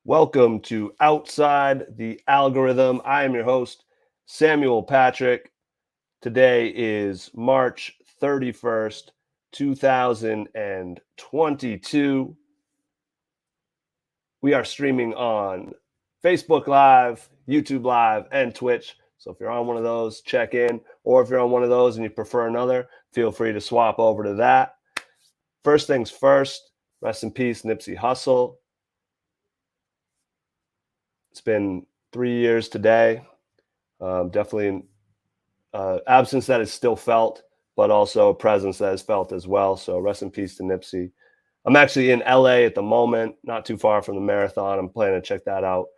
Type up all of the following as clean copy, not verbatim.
Welcome to Outside the Algorithm. I am your host, Samuel Patrick. Today is March 31st, 2022. We are streaming on Facebook Live, YouTube Live, and Twitch. So if you're on one of those, check in. Or if you're on one of those and you prefer another, feel free to swap over to that. First things first, rest in peace, Nipsey Hussle. It's been 3 years today. Definitely an absence that is still felt, but also a presence that is felt as well. So rest in peace to Nipsey. I'm actually in LA at the moment, not too far from the marathon. I'm planning to check that out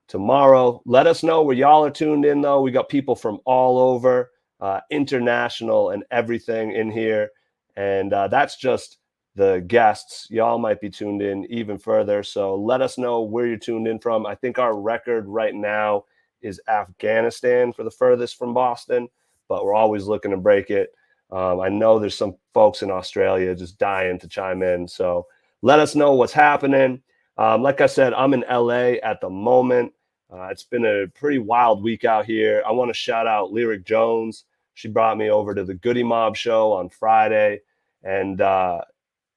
tomorrow. Let us know where y'all are tuned in, though. We got people from all over, international and everything in here. And that's just the guests. Y'all might be tuned in even further. So let us know where you're tuned in from. I think our record right now is Afghanistan for the furthest from Boston, but we're always looking to break it. I know there's some folks in Australia just dying to chime in. So let us know what's happening. Like I said, I'm in LA at the moment. It's been a pretty wild week out here. I want to shout out Lyric Jones. She brought me over to the Goody Mob show on Friday. And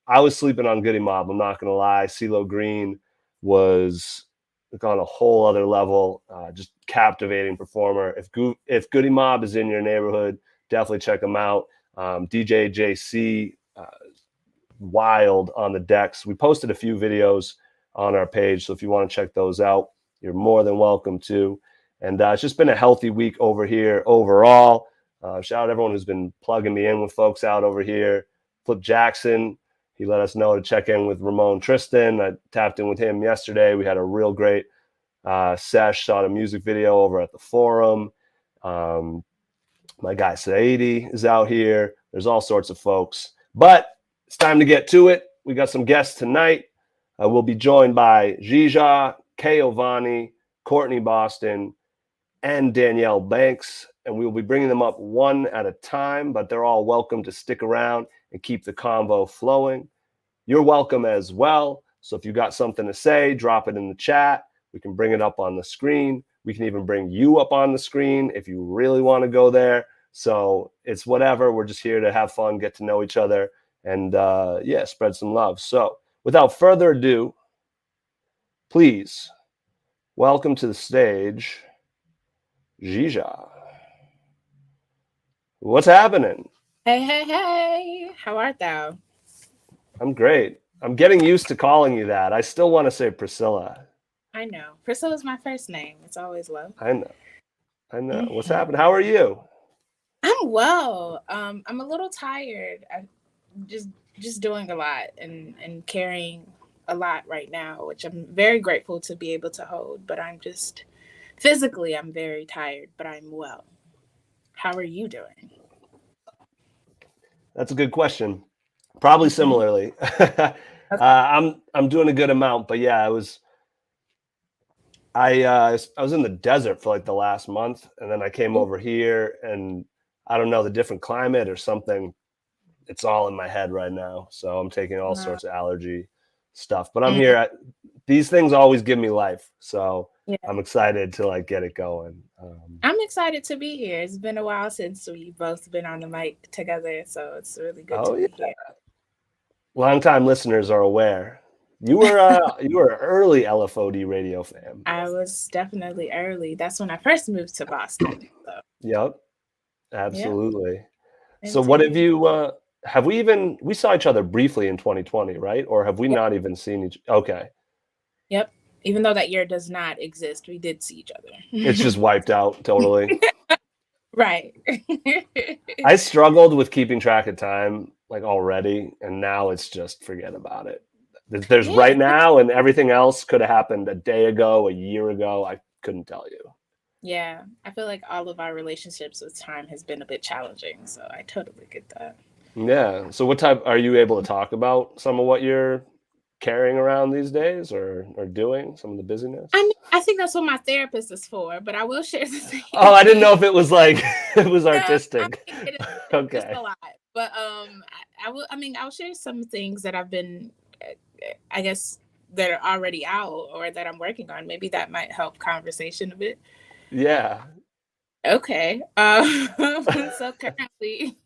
I was sleeping on Goody Mob. I'm not going to lie. CeeLo Green was on a whole other level, just captivating performer. If Goody Mob is in your neighborhood, definitely check them out. DJ JC, wild on the decks. We posted a few videos on our page, so if you want to check those out, you're more than welcome to. And it's just been a healthy week over here overall. Shout out everyone who's been plugging me in with folks out over here. Flip Jackson, he let us know to check in with Ramon Tristan. I tapped in with him yesterday. We had a real great sesh, shot a music video over at the forum. My guy Saidi is out here. There's all sorts of folks. But it's time to get to it. We got some guests tonight. We'll be joined by DZIDZOR, Kaovanny, Courtney Boston, and Danielle Banks. And we will be bringing them up one at a time, but they're all welcome to stick around and keep the convo flowing. You're welcome as well. So if you got something to say, drop it in the chat. We can bring it up on the screen. We can even bring you up on the screen if you really want to go there. So it's whatever. We're just here to have fun, get to know each other, and spread some love. So without further ado, please welcome to the stage, DZIDZOR. What's happening? Hey. How art thou? I'm great. I'm getting used to calling you that. I still want to say Priscilla. I know. Priscilla's my first name. It's always love. I know. What's Mm-hmm. happening? How are you? I'm well. I'm a little tired. I'm just doing a lot and carrying a lot right now, which I'm very grateful to be able to hold. But I'm just physically, I'm very tired, but I'm well. How are you doing? That's a good question. Probably Mm-hmm. similarly. I'm doing a good amount, but yeah, I was in the desert for like the last month, and then I came over here, and I don't know, the different climate or something. It's all in my head right now, so I'm taking all sorts of allergy stuff. But I'm here. These things always give me life, so Yeah. I'm excited to like get it going. I'm excited to be here. It's been a while since we've both been on the mic together, so it's really good to be here. Longtime listeners are aware. You were an early LFOD radio fan. I was definitely early. That's when I first moved to Boston. So. Yep, absolutely. Yep. So what have you? We saw each other briefly in 2020, right? Or have we not even seen each? Okay. Yep. Even though that year does not exist, we did see each other. It's just wiped out totally. Right. I struggled with keeping track of time like already, and now it's just forget about it. There's right now, and everything else could have happened a day ago, a year ago. I couldn't tell you. Yeah, I feel like all of our relationships with time has been a bit challenging, so I totally get that. Yeah. So what type are you able to talk about some of what you're carrying around these days or doing, some of the busyness? I think that's what my therapist is for, but I will share the thing. Oh, I didn't know if it was like it was artistic. Okay. Just a lot. But I'll share some things that I've been, I guess, that are already out or that I'm working on. Maybe that might help conversation a bit. Yeah. Okay. So currently,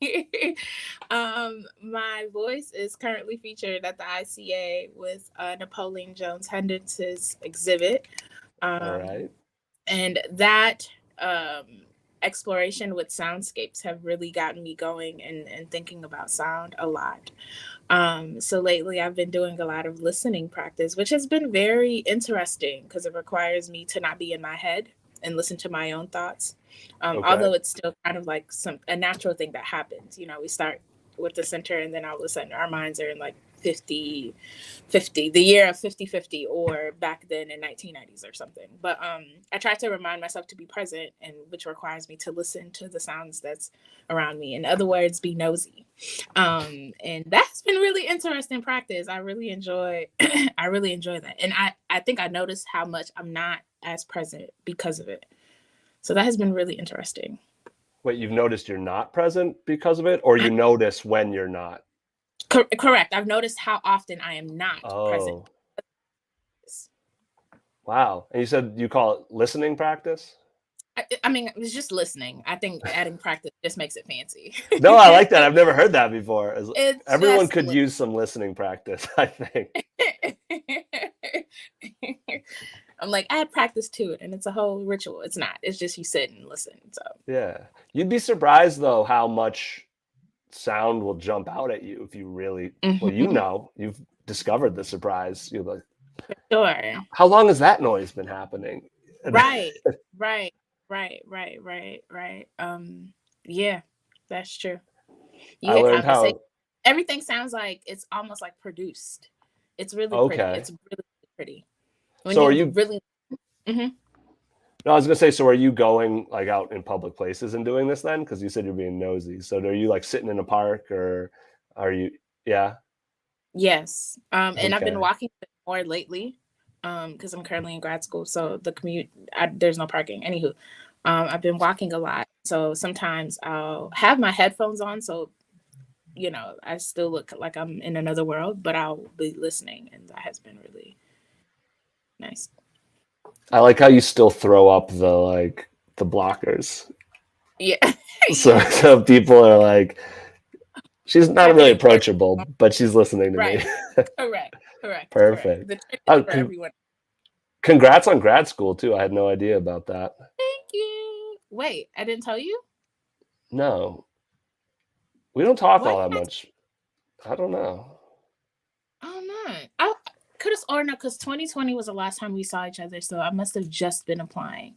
my voice is currently featured at the ICA with Napoleon Jones Hendon's exhibit. All Um, right. and that exploration with soundscapes have really gotten me going and thinking about sound a lot. So lately I've been doing a lot of listening practice, which has been very interesting because it requires me to not be in my head and listen to my own thoughts. Okay. Although it's still kind of like a natural thing that happens. We start with the center and then all of a sudden our minds are in like 50, the year of 50/50, or back then in 1990s or something. But I try to remind myself to be present, and which requires me to listen to the sounds that's around me. In other words, be nosy. And that's been really interesting practice. I really enjoy I really enjoy that. And I think I noticed how much I'm not as present because of it. So that has been really interesting. Wait, you've noticed you're not present because of it, or you notice when you're not? Correct. I've noticed how often I am not present. Oh, wow. And you said you call it listening practice? I mean, it's just listening. I think adding practice just makes it fancy. No, I like that. I've never heard that before. It's Everyone just could use some listening practice, I think. I'm like, add practice to it, and it's a whole ritual. It's not. It's just you sit and listen. So Yeah. You'd be surprised, though, how much sound will jump out at you if you really, well, you've discovered the surprise. You're like, sure. how long has that noise been happening? Right. Yeah, that's true. You I hear learned conversation. how, Everything sounds like it's almost like produced. It's really pretty. okay. It's really pretty. When So are you you, really, Mhm. no, I was gonna say, so are you going like out in public places and doing this then? Because you said you're being nosy. So are you like sitting in a park or are you, yeah, Yes. And I've been okay. walking more lately, because I'm currently in grad school. So the commute, there's no parking. Anywho, I've been walking a lot. So sometimes I'll have my headphones on. So, I still look like I'm in another world, but I'll be listening. And that has been really nice. I like how you still throw up the blockers. Yeah. So, Yeah. so people are like, she's not I really think approachable, but she's listening to me. right. Correct. Correct. Perfect. The trick is Oh, for everyone. congrats on grad school too. I had no idea about that. Thank you. Wait, I didn't tell you? No, we don't talk Why all didn't that I? much. I don't know. Oh no. I could have or no, because 2020 was the last time we saw each other, so I must have just been applying.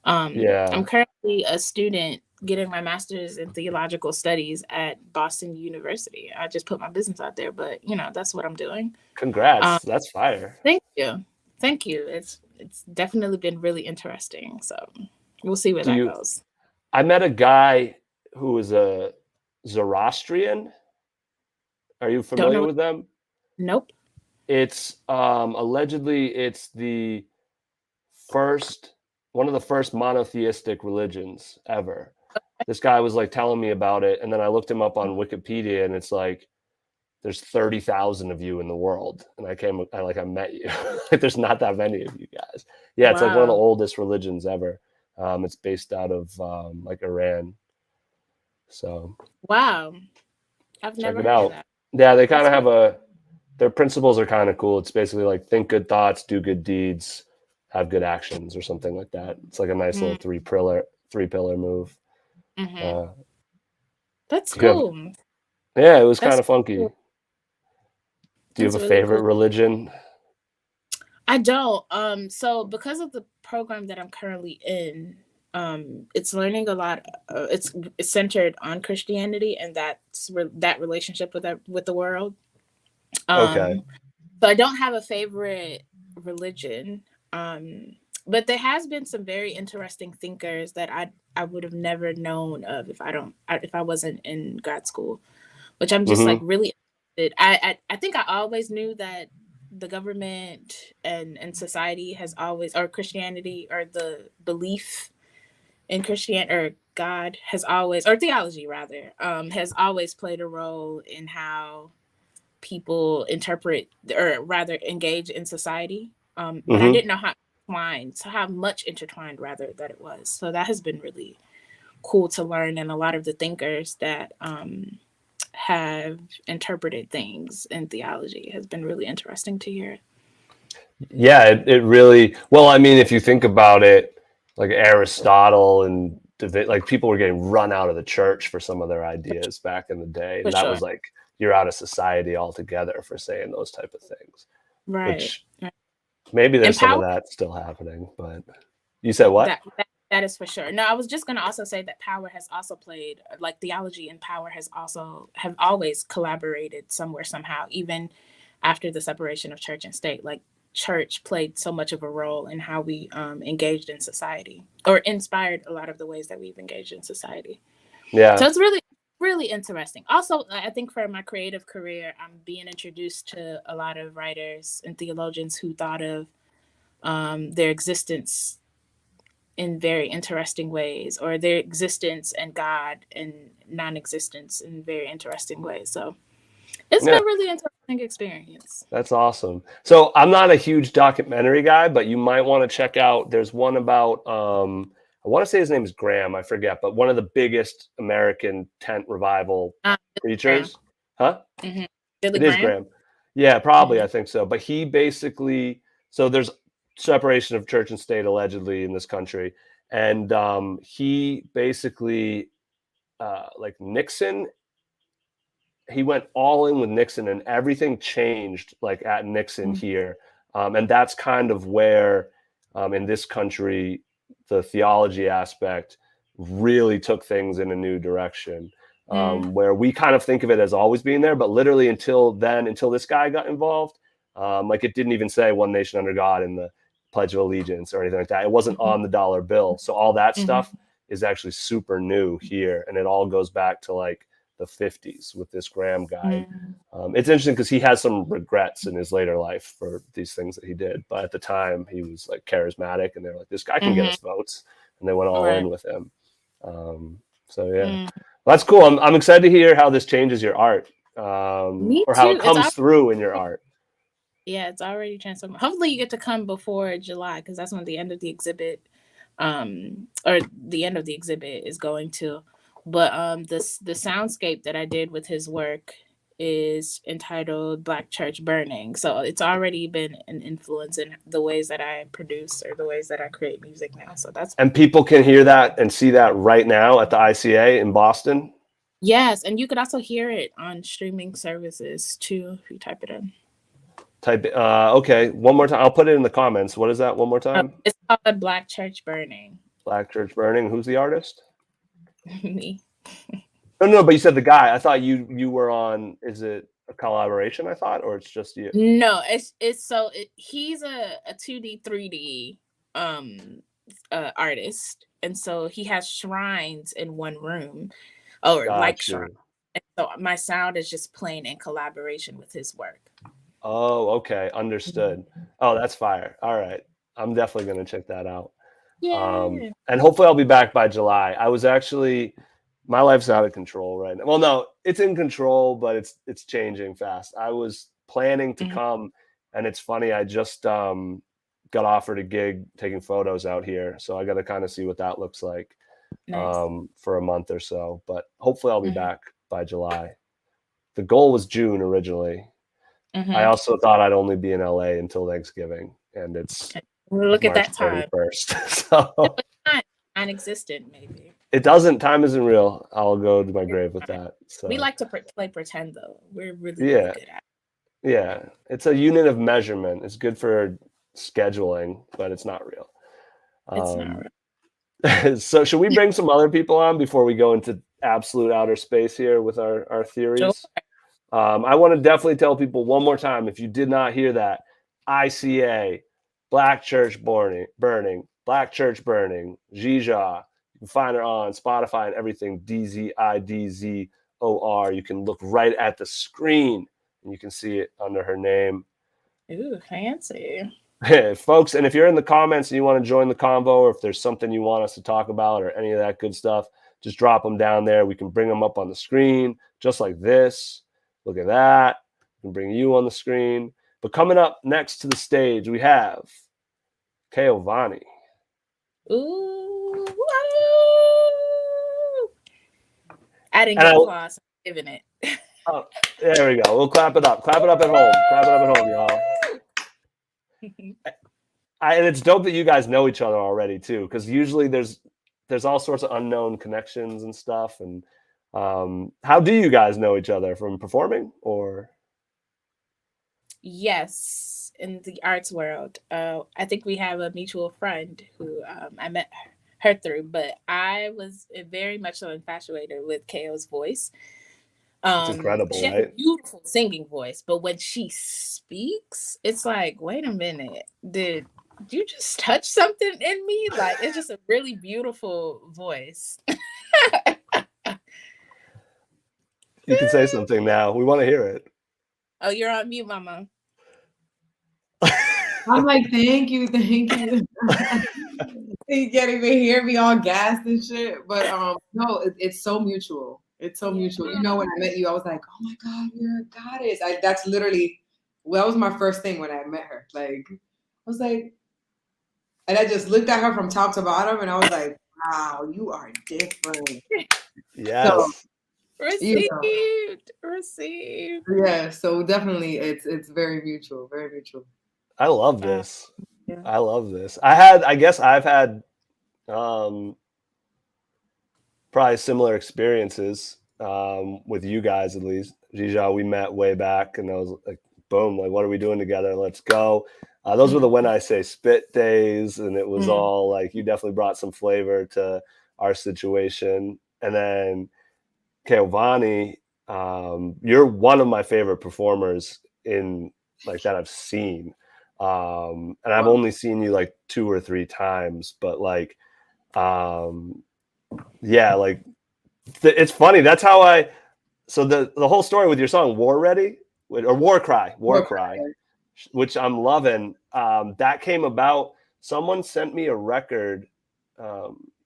I'm Yeah. currently a student getting my master's in theological studies at Boston University. I just put my business out there, but that's what I'm doing. Um, Congrats. That's fire. thank you. Thank you. It's definitely been really interesting. So we'll see where Do that you? goes. I met a guy who was a Zoroastrian. Are you Don't familiar know. with them? Nope. It's allegedly it's the first one of the first monotheistic religions ever. This guy was like telling me about it, and then I looked him up on Wikipedia, and it's like there's 30,000 of you in the world, and I met you. Like there's not that many of you guys. Yeah, it's like one of the Wow. oldest religions ever. It's based out of like Iran. So Wow. I've check never it heard of out. that. Yeah, they kind That's of have really their principles are kind of cool. It's basically like think good thoughts, do good deeds, have good actions, or something like that. It's like a nice little three pillar move. mm-hmm. Uh, That's do you have? cool. Yeah, it was kind That's of funky. cool. Do you have That's a really favorite cool. religion? I don't. So because of the program that I'm currently in, it's learning a lot. It's centered on Christianity and that relationship with the world. Okay. Um, so I don't have a favorite religion. But there has been some very interesting thinkers that I would have never known of if I wasn't in grad school, which I'm just like Mm-hmm. really interested. I think I always knew that the government and society has always, or Christianity, or the belief in Christian or God has always, or theology rather, has always played a role in how people interpret, or rather engage in society. But I didn't know how much intertwined rather that it was. So that has been really cool to learn, and a lot of the thinkers that have interpreted things in theology has been really interesting to hear. Yeah, it really, well, I mean, if you think about it, like Aristotle and like people were getting run out of the church for some of their ideas back in the day. And that was like, you're out of society altogether for saying those type of things. Right. Which maybe there's some of that still happening, but you said what? That is for sure. No, I was just going to also say that power has also played, like theology and power have always collaborated somewhere, somehow, even after the separation of church and state. Like church played so much of a role in how we engaged in society, or inspired a lot of the ways that we've engaged in society. Yeah. So it's really, really interesting. Also, I think for my creative career, I'm being introduced to a lot of writers and theologians who thought of their existence in very interesting ways, or their existence and God and non-existence in very interesting ways. So it's been a really interesting experience. That's awesome. So I'm not a huge documentary guy, but you might want to check out, there's one about, I want to say his name is Graham, I forget, but one of the biggest American tent revival preachers. Huh? Mm-hmm. It is Graham. Yeah, probably. I think so. But he basically, so there's separation of church and state allegedly in this country. And he basically, like Nixon, he went all in with Nixon, and everything changed like at Nixon here. And that's kind of where in this country, the theology aspect really took things in a new direction. Where we kind of think of it as always being there, but literally until this guy got involved, like it didn't even say one nation under God in the Pledge of Allegiance or anything like that. It wasn't on the dollar bill. So all that stuff is actually super new here. And it all goes back to like the 50s with this Graham guy. It's interesting because he has some regrets in his later life for these things that he did. But at the time he was like charismatic, and they're like, this guy can get us votes. And they went all in with him. So yeah. Well, that's cool. I'm excited to hear how this changes your art, or how it comes through in your art. Yeah, it's already transformed. Hopefully you get to come before July, because that's when the end of the exhibit, or the end of the exhibit is going to. But the soundscape that I did with his work is entitled Black Church Burning. So it's already been an influence in the ways that I produce, or the ways that I create music now. So and people can hear that and see that right now at the ICA in Boston. Yes, and you could also hear it on streaming services too if you type it in. Okay, one more time. I'll put it in the comments. What is that? One more time. It's called Black Church Burning. Black Church Burning. Who's the artist? Me. No, but you said the guy. I thought you were on. Is it a collaboration? I thought, or it's just you. No, he's a 2D 3D artist, and so he has shrines in one room, or like shrines. And so my sound is just playing in collaboration with his work. Oh, okay, understood. Oh, that's fire. All right, I'm definitely gonna check that out. Yeah. And hopefully I'll be back by July. I was actually, my life's out of control right now. Well, no, it's in control, but it's changing fast. I was planning to come, and it's funny, I just got offered a gig taking photos out here, so I got to kind of see what that looks like. Nice. For a month or so, but hopefully I'll be back by July. The goal was June originally. I also thought I'd only be in LA until Thanksgiving, and it's Look March at that time. 31st. So non-existent, maybe. It doesn't. Time isn't real. I'll go to my grave with that. So. We like to play pretend, though. We're really good at it. Yeah, it's a unit of measurement. It's good for scheduling, but it's not real. It's not real. So should we bring some other people on before we go into absolute outer space here with our theories? Sure. I want to definitely tell people one more time, if you did not hear that, ICA, Black Church Burning, Black Church Burning, DZIDZOR. You can find her on Spotify and everything, DZIDZOR. You can look right at the screen and you can see it under her name. Ooh, fancy. Folks, and if you're in the comments and you want to join the convo, or if there's something you want us to talk about or any of that good stuff, just drop them down there. We can bring them up on the screen just like this. Look at that. We can bring you on the screen. But coming up next to the stage, we have Kaovanny. Ooh, woo. I didn't get applause. I'm giving it. Oh, there we go. We'll clap it up. Clap it up at home. Clap it up at home, y'all. And it's dope that you guys know each other already too, because usually there's all sorts of unknown connections and stuff. And how do you guys know each other, from performing or? Yes, in the arts world. I think we have a mutual friend who I met her through, but I was very much so infatuated with KO's voice. It's incredible, she has right? a beautiful singing voice, but when she speaks, it's like, wait a minute, did you just touch something in me? Like, it's just a really beautiful voice. You can say something now. We want to hear it. Oh, you're on mute, Mama. I'm like, thank you. You can't even hear me all gassed and shit. But no, it's so mutual. It's so mutual. You know, when I met you, I was like, oh my God, you're a goddess. That's literally, well, that was my first thing when I met her. Like, I was like, and I just looked at her from top to bottom, and I was like, wow, you are different. Yes. So, Received. Yeah, so definitely it's very mutual, very mutual. I love this. Yeah. I love this. I guess I've had probably similar experiences with you guys, at least. Zija, we met way back, and I was like, boom, like, what are we doing together? Let's go. Those were the When I Say Spit days, and it was all like, you definitely brought some flavor to our situation. And then Kaovanny, you're one of my favorite performers in like that I've seen. And I've only seen you like 2 or 3 times, but like, yeah, like it's funny. That's how so the whole story with your song War Ready or War Cry, which I'm loving. That came about, someone sent me a record.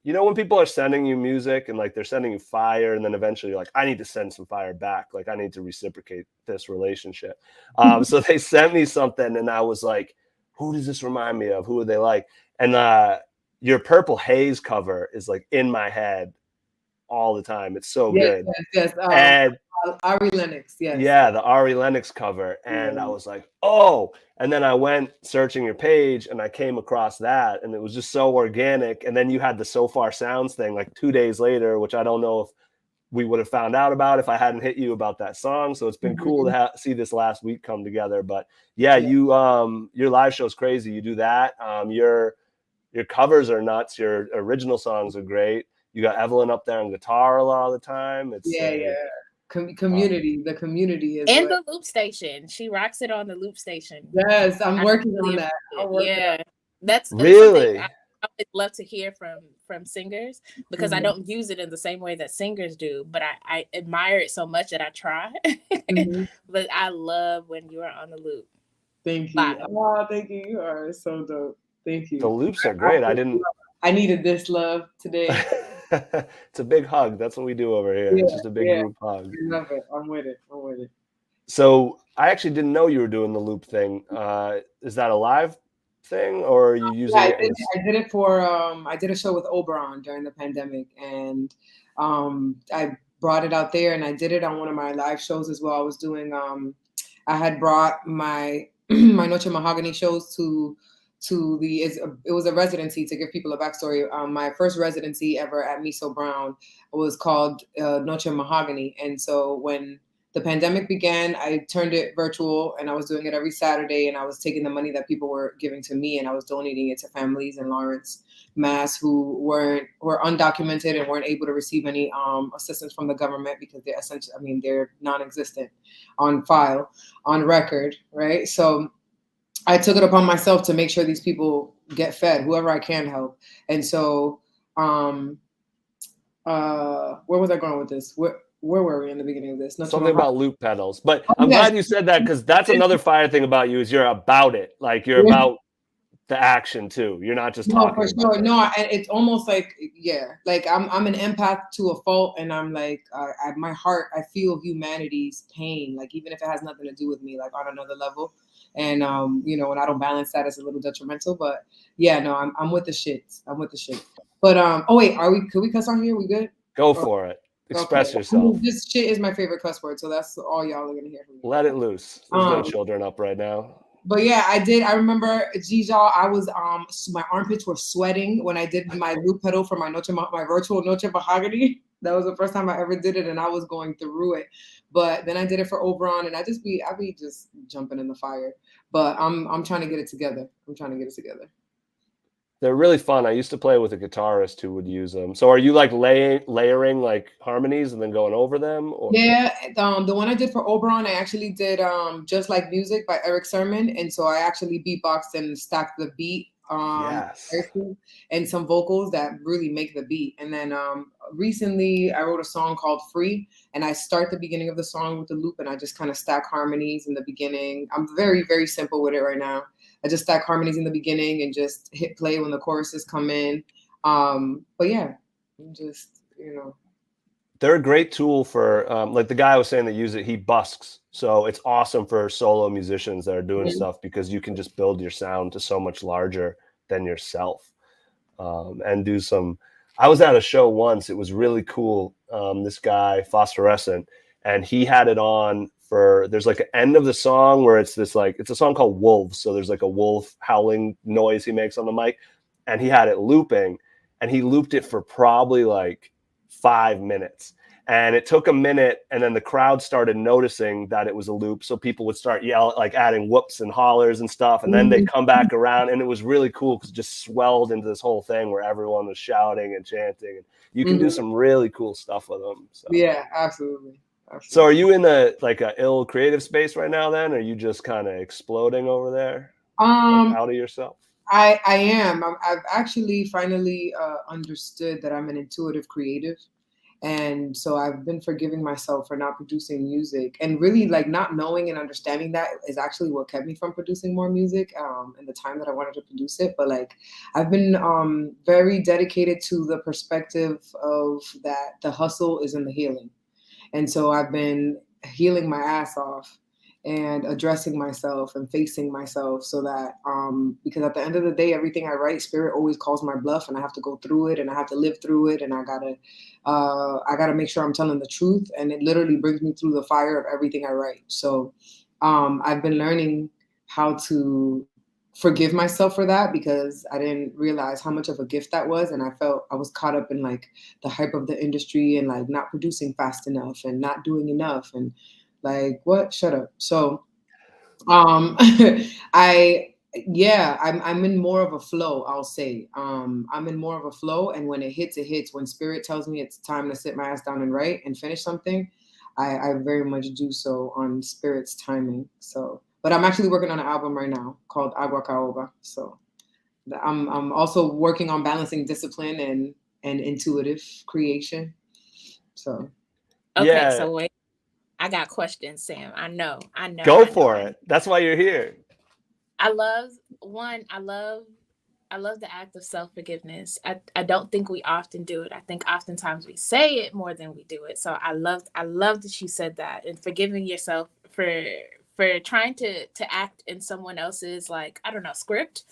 You know, when people are sending you music and like they're sending you fire, and then eventually you're like, I need to send some fire back. Like, I need to reciprocate this relationship. So they sent me something, and I was like, who does this remind me of? Who would they like? And your Purple Haze cover is like in my head all the time. It's so good. Yes. And Ari Lennox, yes. Yeah, the Ari Lennox cover. And I was like, oh. And then I went searching your page, and I came across that, and it was just so organic. And then you had the So Far Sounds thing like 2 days later, which I don't know if we would have found out about if I hadn't hit you about that song. So it's been cool to see this last week come together. But yeah, you your live show's crazy. You do that. Your covers are nuts. Your original songs are great. You got Evelyn up there on guitar a lot of the time. It's community. The community is, and the loop station. She rocks it on the loop station. Yes, I'm working on that. That's really. I would love to hear from singers, because I don't use it in the same way that singers do, but I admire it so much that I try. But I love when you are on the loop. Thank you. Oh, thank you. You are so dope. Thank you. The loops are great. I needed this love today. It's a big hug. That's what we do over here. It's just a big group hug. I love it. I'm with it. So I actually didn't know you were doing the loop thing. Is that a live thing, or are you using it? I did it for I did a show with Oberon during the pandemic, and I brought it out there, and I did it on one of my live shows as well. I was doing I had brought my my Noche Mahogany shows to it was a residency. To give people a backstory, my first residency ever at Miso Brown was called Noche Mahogany. And so when the pandemic began, I turned it virtual, and I was doing it every Saturday, and I was taking the money that people were giving to me, and I was donating it to families in Lawrence, Mass, who were undocumented and weren't able to receive any assistance from the government, because they're essentially, they're non-existent on file, on record, right? So I took it upon myself to make sure these people get fed, whoever I can help. And so, where was I going with this? Where were we in the beginning of this? Something about loop pedals. But I'm glad you said that, because that's another fire thing about you, is you're about it. Like, you're about the action too. You're not just No, talking for about sure. it. No, and it's almost like, yeah, like I'm an empath to a fault, and I'm like, my heart, I feel humanity's pain, like even if it has nothing to do with me, like on another level. And you know, when I don't balance that, it's a little detrimental. But yeah, no, I'm with the shit. I'm with the shit. But oh wait, could we cuss on here? We good? Go Oh, for it. okay. Express I yourself. mean, this shit is my favorite cuss word, so that's all y'all are gonna hear from me. Let it loose. There's no Um, children up right now. But yeah, I did. I remember, DZIDZOR, I was my armpits were sweating when I did my loop pedal for my virtual Noche Mahogany. That was the first time I ever did it, and I was going through it. But then I did it for Oberon, and I be just jumping in the fire. But I'm trying to get it together. I'm trying to get it together. They're really fun. I used to play with a guitarist who would use them. So are you like layering like harmonies and then going over them? Or Yeah, the one I did for Oberon, I actually did Just Like Music by Eric Sermon, and so I actually beatboxed and stacked the beat, yes. and some vocals that really make the beat. And then recently I wrote a song called Free, and I start the beginning of the song with the loop, and I just kind of stack harmonies in the beginning. I'm very, very simple with it right now. I just stack harmonies in the beginning and just hit play when the choruses come in. But yeah, just, you know. They're a great tool for like the guy I was saying that use it, he busks. So it's awesome for solo musicians that are doing stuff because you can just build your sound to so much larger than yourself. And do some. I was at a show once. It was really cool. This guy, Phosphorescent, and he had it on for. There's like an end of the song where it's this like it's a song called Wolves. So there's like a wolf howling noise he makes on the mic, and he had it looping, and he looped it for probably like 5 minutes. And it took a minute, and then the crowd started noticing that it was a loop. So people would start yelling, like adding whoops and hollers and stuff. And then they come back around, and it was really cool because it just swelled into this whole thing where everyone was shouting and chanting. And you can do some really cool stuff with them. So. Yeah, absolutely. So are you in a ill creative space right now then? Or are you just kind of exploding over there? Like out of yourself? I am. I've actually finally understood that I'm an intuitive creative. And so I've been forgiving myself for not producing music, and really like not knowing and understanding that is actually what kept me from producing more music in the time that I wanted to produce it. But like I've been very dedicated to the perspective of that the hustle is in the healing. And so I've been healing my ass off and addressing myself and facing myself so that because at the end of the day, everything I write, spirit always calls my bluff, and I have to go through it, and I have to live through it, and I gotta make sure I'm telling the truth, and it literally brings me through the fire of everything I write. So I've been learning how to forgive myself for that, because I didn't realize how much of a gift that was, and I felt I was caught up in like the hype of the industry and like not producing fast enough and not doing enough and like what, shut up. So I'm in more of a flow, I'll say. I'm in more of a flow, and when it hits. When spirit tells me it's time to sit my ass down and write and finish something, I very much do so on spirit's timing. So but I'm actually working on an album right now called Agua Caoba. So I'm also working on balancing discipline and intuitive creation. So Okay, so wait. I got questions, Sam. I know. Go for it. That's why you're here. I love the act of self-forgiveness. I don't think we often do it. I think oftentimes we say it more than we do it. So I love that you said that, and forgiving yourself for trying to act in someone else's, like, I don't know, script.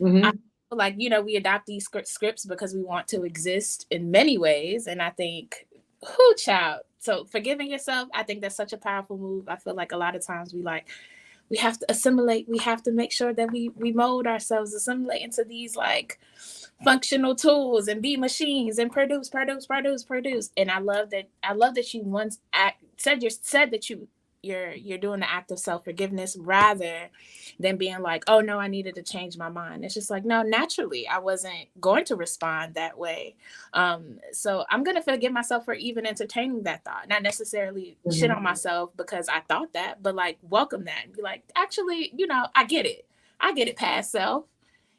I feel like, we adopt these scripts because we want to exist in many ways. And I think, whoo, child. So forgiving yourself, I think that's such a powerful move. I feel like a lot of times we have to assimilate. We have to make sure that we mold ourselves, assimilate into these like functional tools and be machines and produce. And I love that you once said that you're doing the act of self-forgiveness rather than being like, oh no, I needed to change my mind. It's just like, no, naturally I wasn't going to respond that way. So I'm going to forgive myself for even entertaining that thought, not necessarily shit on myself because I thought that, but like welcome that and be like, actually, I get it past self,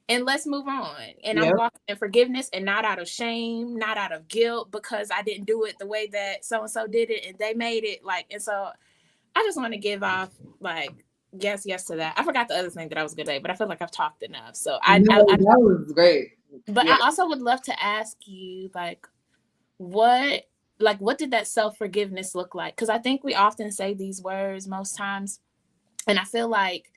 and let's move on. And I'm walking in forgiveness, and not out of shame, not out of guilt because I didn't do it the way that so-and-so did it and they made it like. And so I just want to give off like yes to that. I forgot the other thing that I was gonna say, but I feel like I've talked enough. So No, that was great. But I also would love to ask you, like, what did that self-forgiveness look like? Because I think we often say these words most times, and I feel like,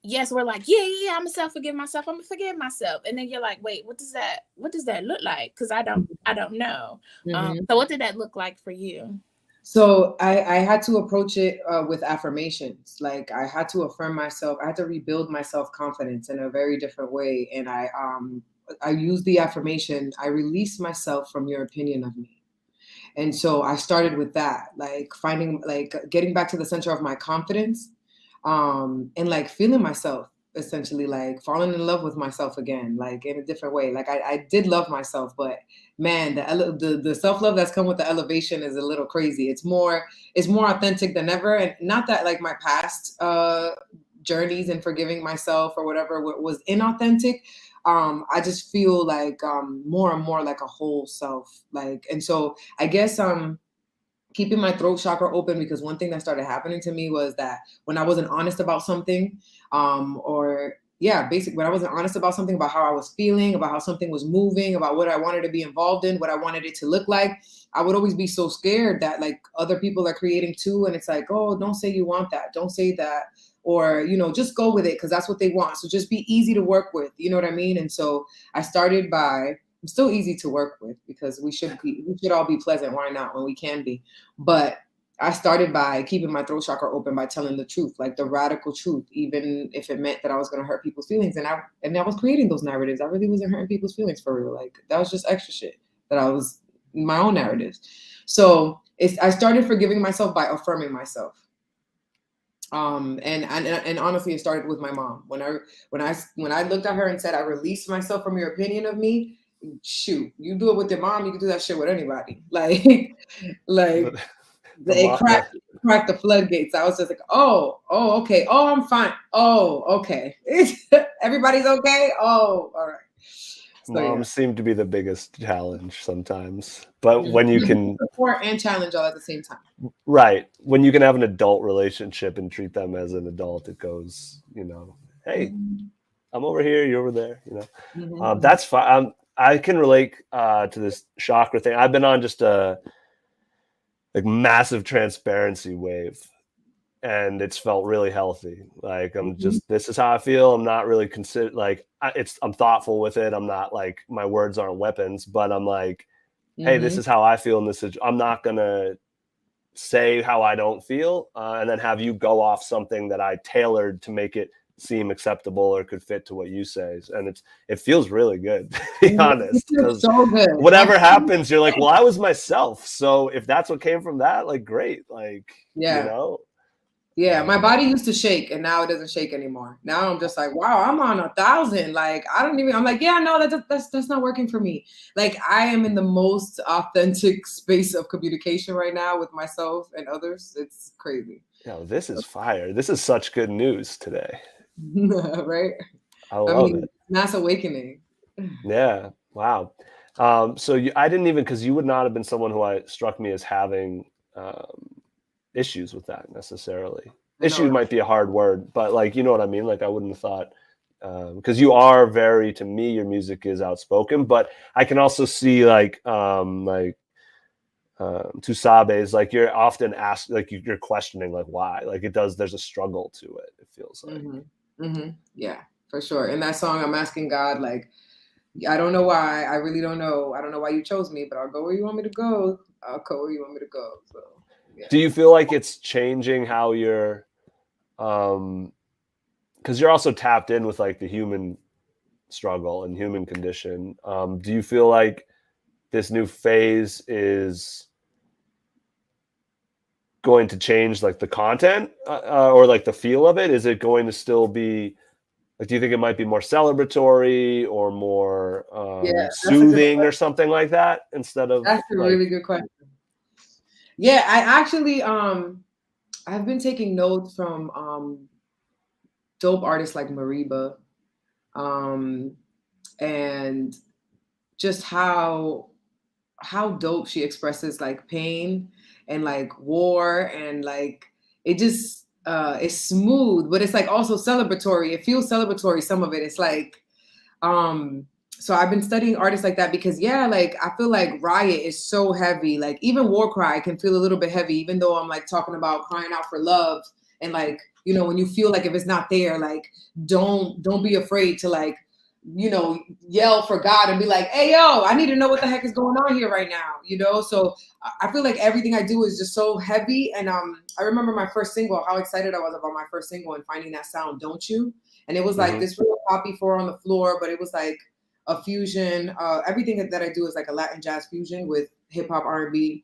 yes, we're like, yeah, I'm gonna self-forgive myself, I'm gonna forgive myself, and then you're like, wait, what does that look like? Because I don't know. So what did that look like for you? So I had to approach it with affirmations. Like I had to affirm myself. I had to rebuild my self-confidence in a very different way. And I used the affirmation, I release myself from your opinion of me. And so I started with that, like finding, like getting back to the center of my confidence, and like feeling myself, essentially like falling in love with myself again, like in a different way. Like I did love myself, but man, the self-love that's come with the elevation is a little crazy. It's more authentic than ever. And not that like my past journeys and forgiving myself or whatever was inauthentic. I just feel like more and more like a whole self. Like, and so I guess keeping my throat chakra open, because one thing that started happening to me was that when I wasn't honest about something, basically when I wasn't honest about something, about how I was feeling, about how something was moving, about what I wanted to be involved in, what I wanted it to look like, I would always be so scared that like other people are creating too. And it's like, oh, don't say you want that. Don't say that. Or, just go with it because that's what they want. So just be easy to work with. You know what I mean? And so I started by, I'm still easy to work with because we should all be pleasant. Why not when we can be? But I started by keeping my throat chakra open, by telling the truth, like the radical truth, even if it meant that I was going to hurt people's feelings. And I was creating those narratives. I really wasn't hurting people's feelings for real. Like that was just extra shit that I was my own narratives. So I started forgiving myself by affirming myself. And honestly, it started with my mom. When I looked at her and said, I released myself from your opinion of me. Shoot, you do it with your mom, you can do that shit with anybody. Like it cracked the floodgates. I was just like, oh, okay. Oh, I'm fine. Oh, okay. Everybody's okay. Oh, all right. So, moms seem to be the biggest challenge sometimes, but when you can support and challenge all at the same time. Right. When you can have an adult relationship and treat them as an adult, it goes, hey, I'm over here, you're over there, that's fine. I can relate to this chakra thing. I've been on just a like massive transparency wave, and it's felt really healthy. Like I'm just, this is how I feel. I'm not really I'm thoughtful with it. I'm not like, my words aren't weapons, but I'm like, hey, this is how I feel. And I'm not going to say how I don't feel and then have you go off something that I tailored to make it seem acceptable or could fit to what you say. And it feels really good, to be honest, because so good. Whatever happens, you're like, well, I was myself. So if that's what came from that, like, great. Like, Yeah, my body used to shake and now it doesn't shake anymore. Now I'm just like, wow, I'm on 1,000. Like, I'm like, yeah, no, that's not working for me. Like, I am in the most authentic space of communication right now with myself and others. It's crazy. Yeah, this is fire. This is such good news today. Right? I love it. Mass awakening. Yeah. Wow. So I didn't even, because you would not have been someone who struck me as having issues with that necessarily. Issue might be a hard word, but like, you know what I mean? Like I wouldn't have thought, because you are very, to me, your music is outspoken, but I can also see Tusabe's, like you're often asked, like you're questioning, like why, like there's a struggle to it. It feels like. Yeah, for sure. In that song, I'm asking God, like, I don't know why. I really don't know. I don't know why you chose me, but I'll go where you want me to go. I'll go where you want me to go. So. Yeah. Do you feel like it's changing how you're, because you're also tapped in with like the human struggle and human condition. Do you feel like this new phase is going to change like the content or like the feel of it? Is it going to still be like, do you think it might be more celebratory or more soothing or something like that instead of? That's a really good question. Yeah, I actually, I've been taking notes from dope artists like Mariba, and just how dope she expresses like pain and like war, and like it just it's smooth, but it's like also celebratory. It feels celebratory. Some of it, it's like, so I've been studying artists like that because like I feel like Riot is so heavy. Like even War Cry can feel a little bit heavy, even though I'm like talking about crying out for love and like, when you feel like if it's not there, like don't be afraid to like, yell for God and be like, hey yo, I need to know what the heck is going on here right now, So I feel like everything I do is just so heavy. And I remember my first single, how excited I was about my first single and finding that sound, Don't You? And it was like this real poppy 4 on the floor, but it was like a fusion. Everything that I do is like a Latin jazz fusion with hip hop, R&B.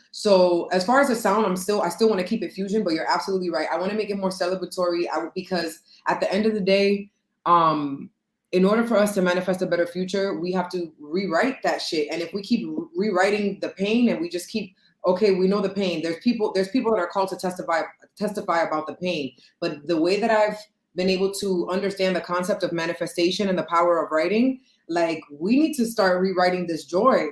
So as far as the sound, I still want to keep it fusion, but you're absolutely right. I want to make it more celebratory because at the end of the day, in order for us to manifest a better future, we have to rewrite that shit. And if we keep rewriting the pain and we just keep, okay, we know the pain. There's people that are called to testify about the pain. But the way that I've been able to understand the concept of manifestation and the power of writing, like we need to start rewriting this joy.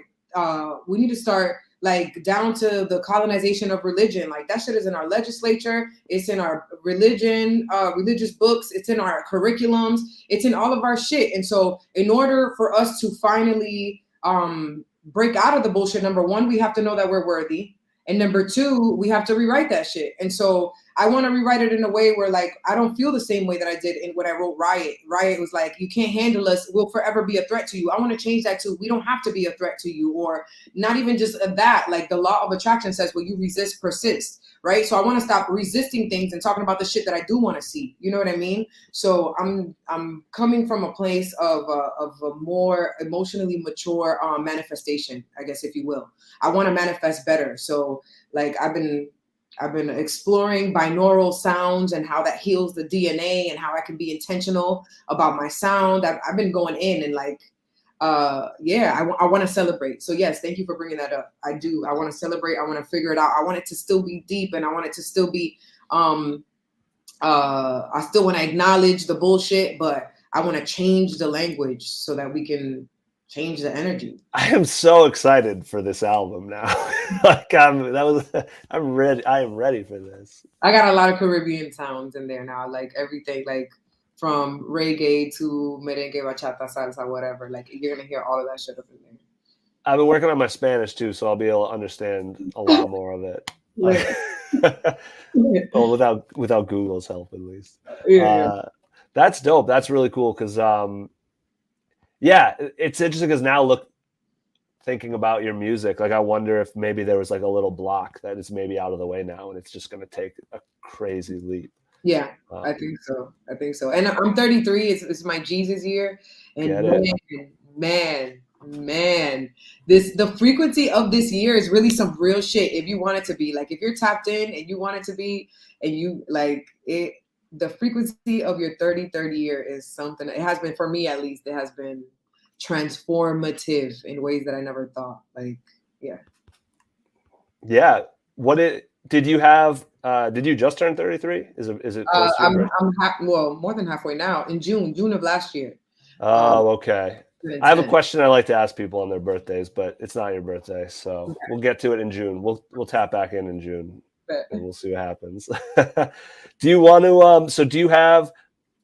We need to start like down to the colonization of religion. Like that shit is in our legislature. It's in our religion, religious books. It's in our curriculums. It's in all of our shit. And so in order for us to finally break out of the bullshit, number one, we have to know that we're worthy. And number two, we have to rewrite that shit. And so I want to rewrite it in a way where like, I don't feel the same way that I did when I wrote Riot. Riot was like, you can't handle us. We'll forever be a threat to you. I want to change that to, we don't have to be a threat to you, or not even just that, like the law of attraction says, well, you resist, persist. Right. So I want to stop resisting things and talking about the shit that I do want to see. You know what I mean? So I'm coming from a place of a more emotionally mature manifestation, I guess, if you will. I want to manifest better. So like I've been exploring binaural sounds and how that heals the DNA and how I can be intentional about my sound. I've been going in and like, I want to celebrate. So yes, thank you for bringing that up. I do. I want to celebrate. I want to figure it out. I want it to still be deep, and I want it to still be, I still want to acknowledge the bullshit, but I want to change the language so that we can change the energy. I am so excited for this album now. Like I'm ready. I am ready for this. I got a lot of Caribbean sounds in there now, like everything, like from reggae to merengue, bachata, salsa, whatever. Like you're gonna hear all of that shit up in there. I've been working on my Spanish too, so I'll be able to understand a lot more of it. Well, without Google's help, at least. That's dope. That's really cool because it's interesting because now thinking about your music, like I wonder if maybe there was like a little block that is maybe out of the way now and it's just going to take a crazy leap. Yeah, I think so. And I'm 33. It's my Jesus year. And man, the frequency of this year is really some real shit. If you want it to be, like, if you're tapped in and you want it to be, and you like it, the frequency of your 30 year is something. It has been, for me at least, it has been transformative in ways that I never thought. Like, yeah. Did you have? Did you just turn 33? Is it? I'm more than halfway now. In June of last year. Oh, okay. I have a question I like to ask people on their birthdays, but it's not your birthday, so We'll get to it in June. We'll tap back in June, and we'll see what happens. Do you want to? So do you have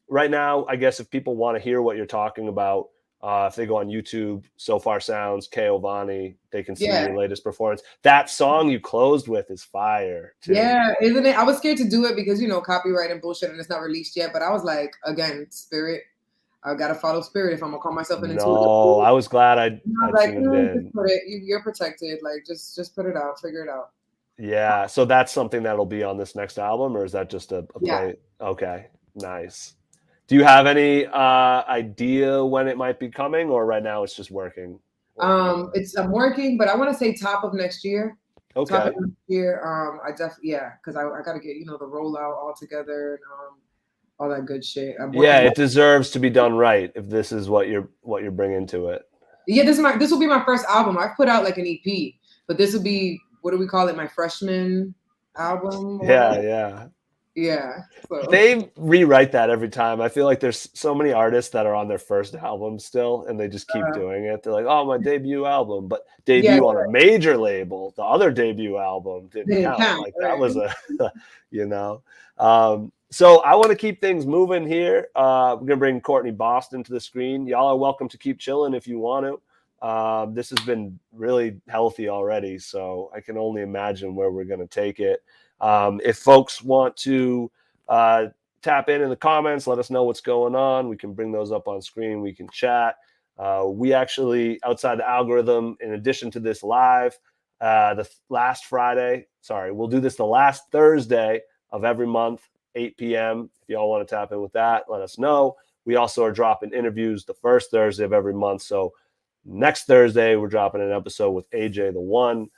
right now? I guess if people want to hear what you're talking about, if they go on YouTube, So Far Sounds, Kaovanny, they can see your latest performance. That song you closed with is fire, too. Yeah, isn't it? I was scared to do it because, copyright and bullshit, and it's not released yet. But I was like, again, spirit. I gotta follow spirit if I'm gonna call myself an intuitive. No, I was glad I was like, just put it. You're protected. Like, just put it out. Figure it out. Yeah. So that's something that'll be on this next album, or is that just a play? Okay, nice. Do you have any idea when it might be coming, or right now it's just working? I'm working, but I want to say top of next year. Okay. Top of next year. I definitely because I got to get the rollout all together and all that good shit. It deserves to be done right if this is what you're bringing to it. Yeah, this will be my first album. I've put out like an EP, but this will be, what do we call it? My freshman album. Yeah. Yeah. So. They rewrite that every time. I feel like there's so many artists that are on their first album still, and they just keep doing it. They're like, "Oh, my debut album," but debut on a major label. The other debut album didn't count. Like that was a, you know. So I want to keep things moving here. We're gonna bring Courtney Boston to the screen. Y'all are welcome to keep chilling if you want to. This has been really healthy already, so I can only imagine where we're gonna take it. If folks want to tap in the comments, let us know what's going on. We can bring those up on screen. We can chat. We actually, outside the algorithm, in addition to this live, the last Friday, we'll do this the last Thursday of every month, 8 p.m. If y'all want to tap in with that, let us know. We also are dropping interviews the first Thursday of every month. So next Thursday, we're dropping an episode with AJ the One.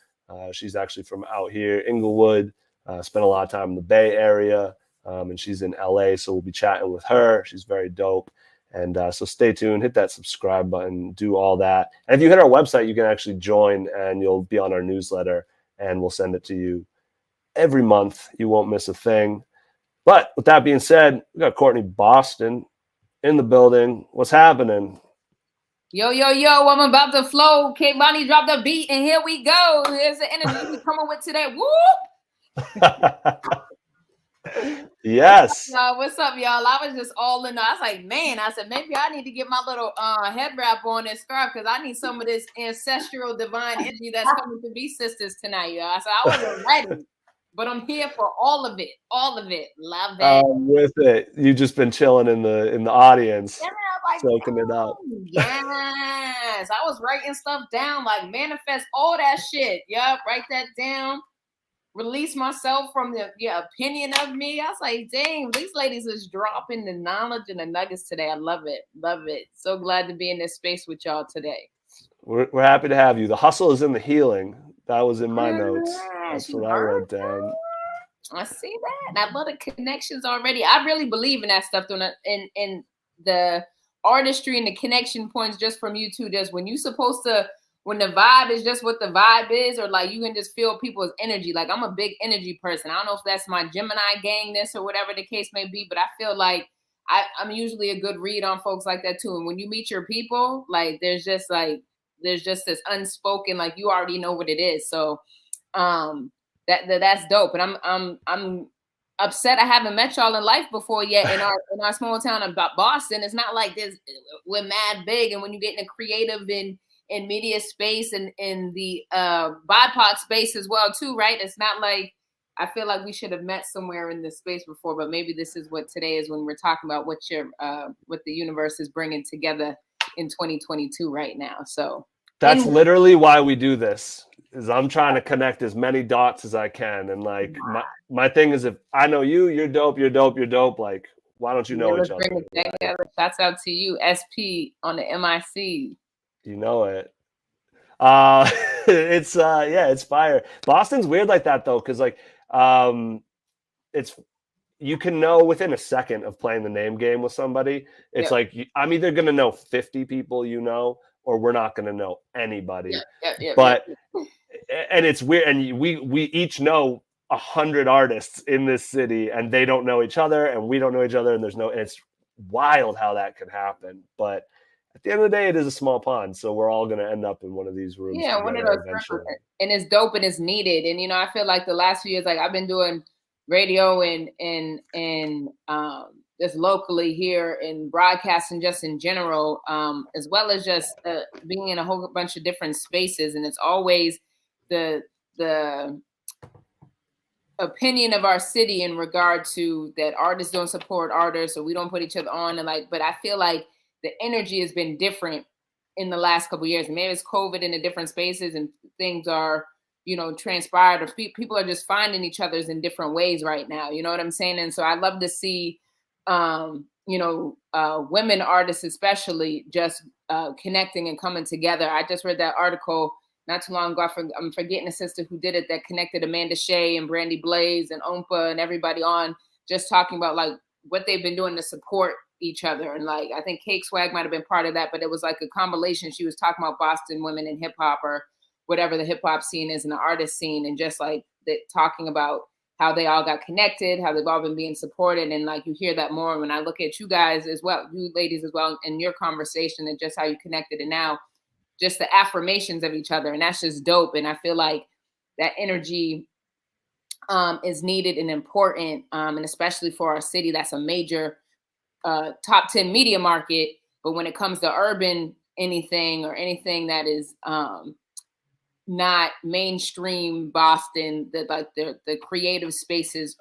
She's actually from out here, Inglewood. Spent a lot of time in the Bay Area, and she's in LA, so we'll be chatting with her. She's very dope. And so stay tuned, hit that subscribe button, do all that. And if you hit our website, you can actually join and you'll be on our newsletter, and we'll send it to you every month. You won't miss a thing. But with that being said, we got Courtney Boston in the building. What's happening? Yo, I'm about to flow. Kaovanny dropped the beat, and here we go. Here's the energy we coming with today. Woo! Yes. What's up, y'all? I was just all in. I was like, man, I said, maybe I need to get my little head wrap on and scarf because I need some of this ancestral divine energy that's coming to these sisters tonight, y'all. So I wasn't ready, but I'm here for all of it. All of it. Love it. With it. You've just been chilling in the audience. Yeah, like, soaking it up. Yes. I was writing stuff down, like manifest all that shit. Yup, write that down. Release myself from the opinion of me. I was like, dang, these ladies is dropping the knowledge and the nuggets today. I love it. Love it. So glad to be in this space with y'all today. We're happy to have you. The hustle is in the healing. That was in my notes. That's what I wrote down. I see that. I love the connections already. I really believe in that stuff. In the artistry and the connection points just from you two. Just when you supposed to, when the vibe is just what the vibe is, or like you can just feel people's energy. Like I'm a big energy person. I don't know if that's my Gemini gangness or whatever the case may be, but I feel like I'm usually a good read on folks like that too. And when you meet your people, like there's just this unspoken, like you already know what it is. So that's dope. And I'm upset I haven't met y'all in life before yet in our small town of Boston. It's not like this, we're mad big. And when you get in a creative in media space and in the BIPOC space as well too, right? It's not like, I feel like we should have met somewhere in this space before, but maybe this is what today is when we're talking about what the universe is bringing together in 2022 right now. So that's literally why we do this, is I'm trying to connect as many dots as I can. And like my thing is, if I know you, you're dope, like, why don't you know each other? Right? Shouts out to you, SP on the MIC. You know it. It's it's fire. Boston's weird like that though, because like it's, you can know within a second of playing the name game with somebody. It's like I'm either gonna know 50 people, or we're not gonna know anybody. But and it's weird, and we each know 100 artists in this city, and they don't know each other, and we don't know each other, and it's wild how that can happen. But at the end of the day, it is a small pond, so we're all going to end up in one of these rooms. Yeah, one of those rooms. And it's dope and it's needed. And I feel like the last few years, like I've been doing radio and just locally here and broadcasting just in general, as well as just being in a whole bunch of different spaces. And it's always the opinion of our city in regard to that artists don't support artists, or we don't put each other on, and like, but I feel like the energy has been different in the last couple of years. Maybe it's COVID in the different spaces and things are, transpired, or people are just finding each other's in different ways right now. You know what I'm saying? And so I love to see, women artists, especially just connecting and coming together. I just read that article not too long ago. I'm forgetting the sister who did it, that connected Amanda Shea and Brandy Blaze and Ompa and everybody on, just talking about like what they've been doing to support each other. And like, I think Cake Swag might've been part of that, but it was like a combination. She was talking about Boston women in hip hop, or whatever the hip hop scene is, and the artist scene, and just like talking about how they all got connected, how they've all been being supported. And like, you hear that more when I look at you guys as well, you ladies as well, in your conversation and just how you connected. And now just the affirmations of each other. And that's just dope. And I feel like that energy is needed and important. And especially for our city, that's a major top 10 media market. But when it comes to urban anything or anything that is not mainstream Boston, that like the creative spaces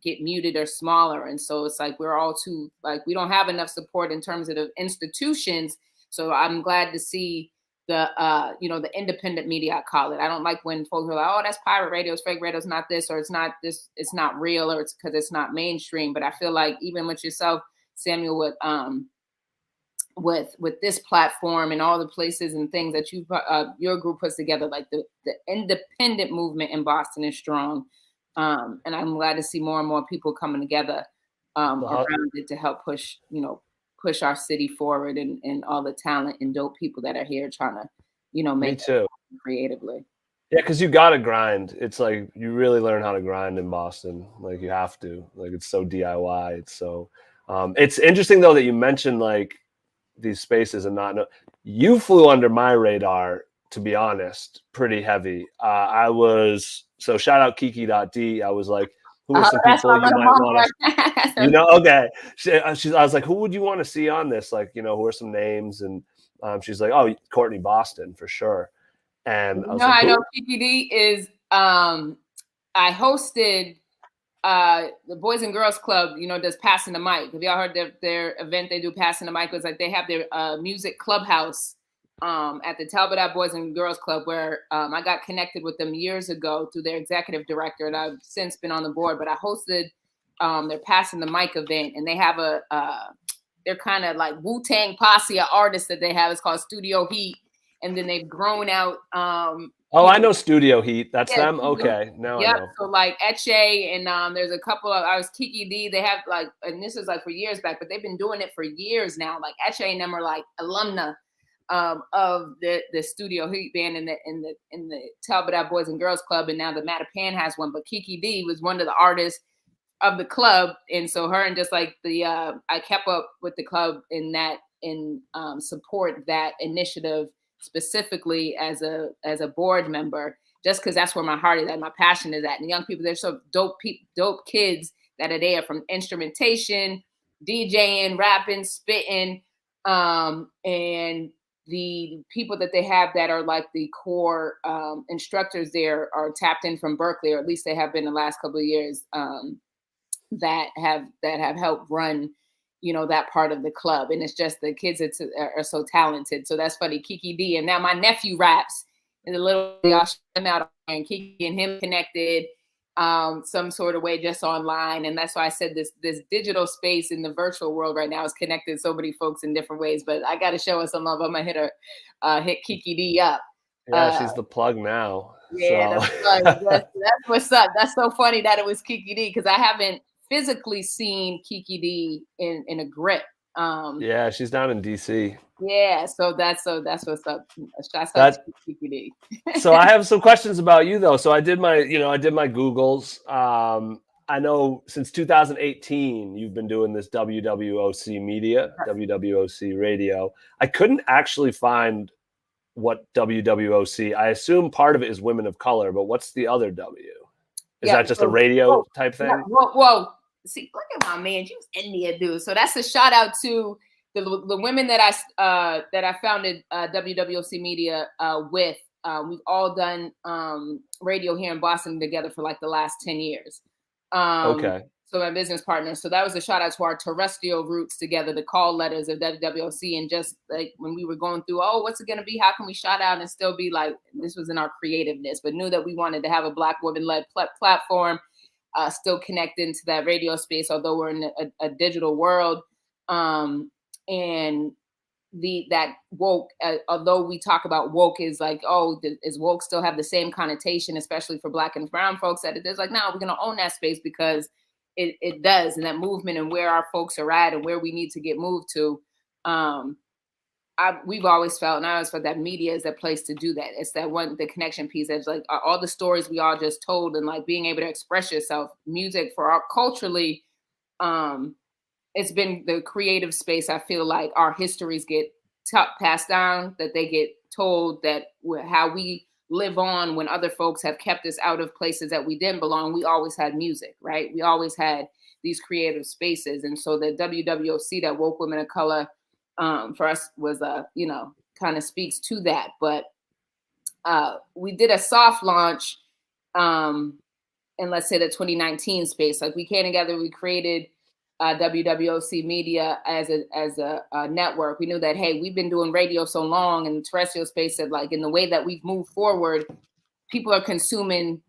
get muted or smaller. And so it's like we're all too, like, we don't have enough support in terms of the institutions. So I'm glad to see the the independent media, I call it. I don't like when folks are like, oh, that's pirate radio, it's fake radio, it's not this, or it's not this, it's not real, or it's because it's not mainstream. But I feel like even with yourself, Samuel, with this platform and all the places and things that your group puts together, like the independent movement in Boston is strong, and I'm glad to see more and more people coming together around it to help push our city forward, and all the talent and dope people that are here trying to make it creatively. Yeah, because you gotta grind. It's like you really learn how to grind in Boston. Like you have to. Like it's so DIY. It's so. It's interesting though that you mentioned like these spaces and not know. You flew under my radar, to be honest, pretty heavy. So shout out Kiki.D. I was like, who are some people you might want to, okay. I was like, who would you want to see on this? Like, who are some names? And she's like, oh, Courtney Boston for sure. And I was like, I know Kiki D is, I hosted the Boys and Girls Club, does Passing the Mic. Have y'all heard their event they do, Passing the Mic? It was like they have their music clubhouse at the Talbot Boys and Girls Club, where I got connected with them years ago through their executive director, and I've since been on the board. But I hosted their Passing the Mic event, and they have they're kind of like Wu-Tang Posse of artists that they have. It's called Studio Heat, and then they've grown out. I know Studio Heat. That's them. Okay, now I know. So like Etche, and there's a couple of, I was Kiki D. They have like, and this is like for years back, but they've been doing it for years now. Like Etche and them are like alumna of the Studio Heat band in the Talbot Boys and Girls Club, and now the Mattapan has one. But Kiki D was one of the artists of the club, and so her and just like I kept up with the club in support that initiative, specifically as a board member, just because that's where my heart is at, my passion is at. And young people, they're so dope kids that are there, from instrumentation, DJing, rapping, spitting, and the people that they have that are like the core instructors there are tapped in from Berkeley, or at least they have been the last couple of years, that have helped run that part of the club. And it's just the kids are so talented. So that's funny. Kiki D. And now my nephew raps in the little, y'all shout him out, and Kiki and him connected some sort of way just online. And that's why I said this digital space in the virtual world right now has connected so many folks in different ways. But I got to show us some love. I'm going to hit Kiki D up. Yeah, she's the plug now. Yeah, so. that's what's up. That's so funny that it was Kiki D, because I haven't physically seen Kiki D in a grip. Yeah, she's down in DC. Yeah, so that's what's up. That's Kiki D. So I have some questions about you though. So I did my Googles. I know since 2018 you've been doing this WWOC media, WWOC radio. I couldn't actually find what WWOC. I assume part of it is Women of Color, but what's the other W? Is that just a radio type thing? Whoa. See, look at my man. She was India, dude. So that's a shout out to the women that I founded WWOC Media with. We've all done radio here in Boston together for like the last 10 years. Okay. So my business partner. So that was a shout out to our terrestrial roots together, the call letters of WWOC, and just like when we were going through, what's it going to be? How can we shout out and still be like, this was in our creativeness, but knew that we wanted to have a Black women-led platform, still connected to that radio space, although we're in a digital world. And that woke, although we talk about woke is like, is woke still have the same connotation, especially for Black and brown folks, that it is like, no, we're going to own that space because it does. And that movement and where our folks are at and where we need to get moved to. we've always felt, and I always felt that media is that place to do that. It's that one, the connection piece. That's like all the stories we all just told, and like being able to express yourself. Music for our culturally, it's been the creative space. I feel like our histories get passed down, that they get told, that how we live on when other folks have kept us out of places that we didn't belong. We always had music, right? We always had these creative spaces. And so the WWOC, that Woke Women of Color, for us was, kind of speaks to that. But we did a soft launch in, let's say, the 2019 space. Like we came together, we created WWOC Media as a network. We knew that, hey, we've been doing radio so long in the terrestrial space that, like, in the way that we've moved forward, people are consuming,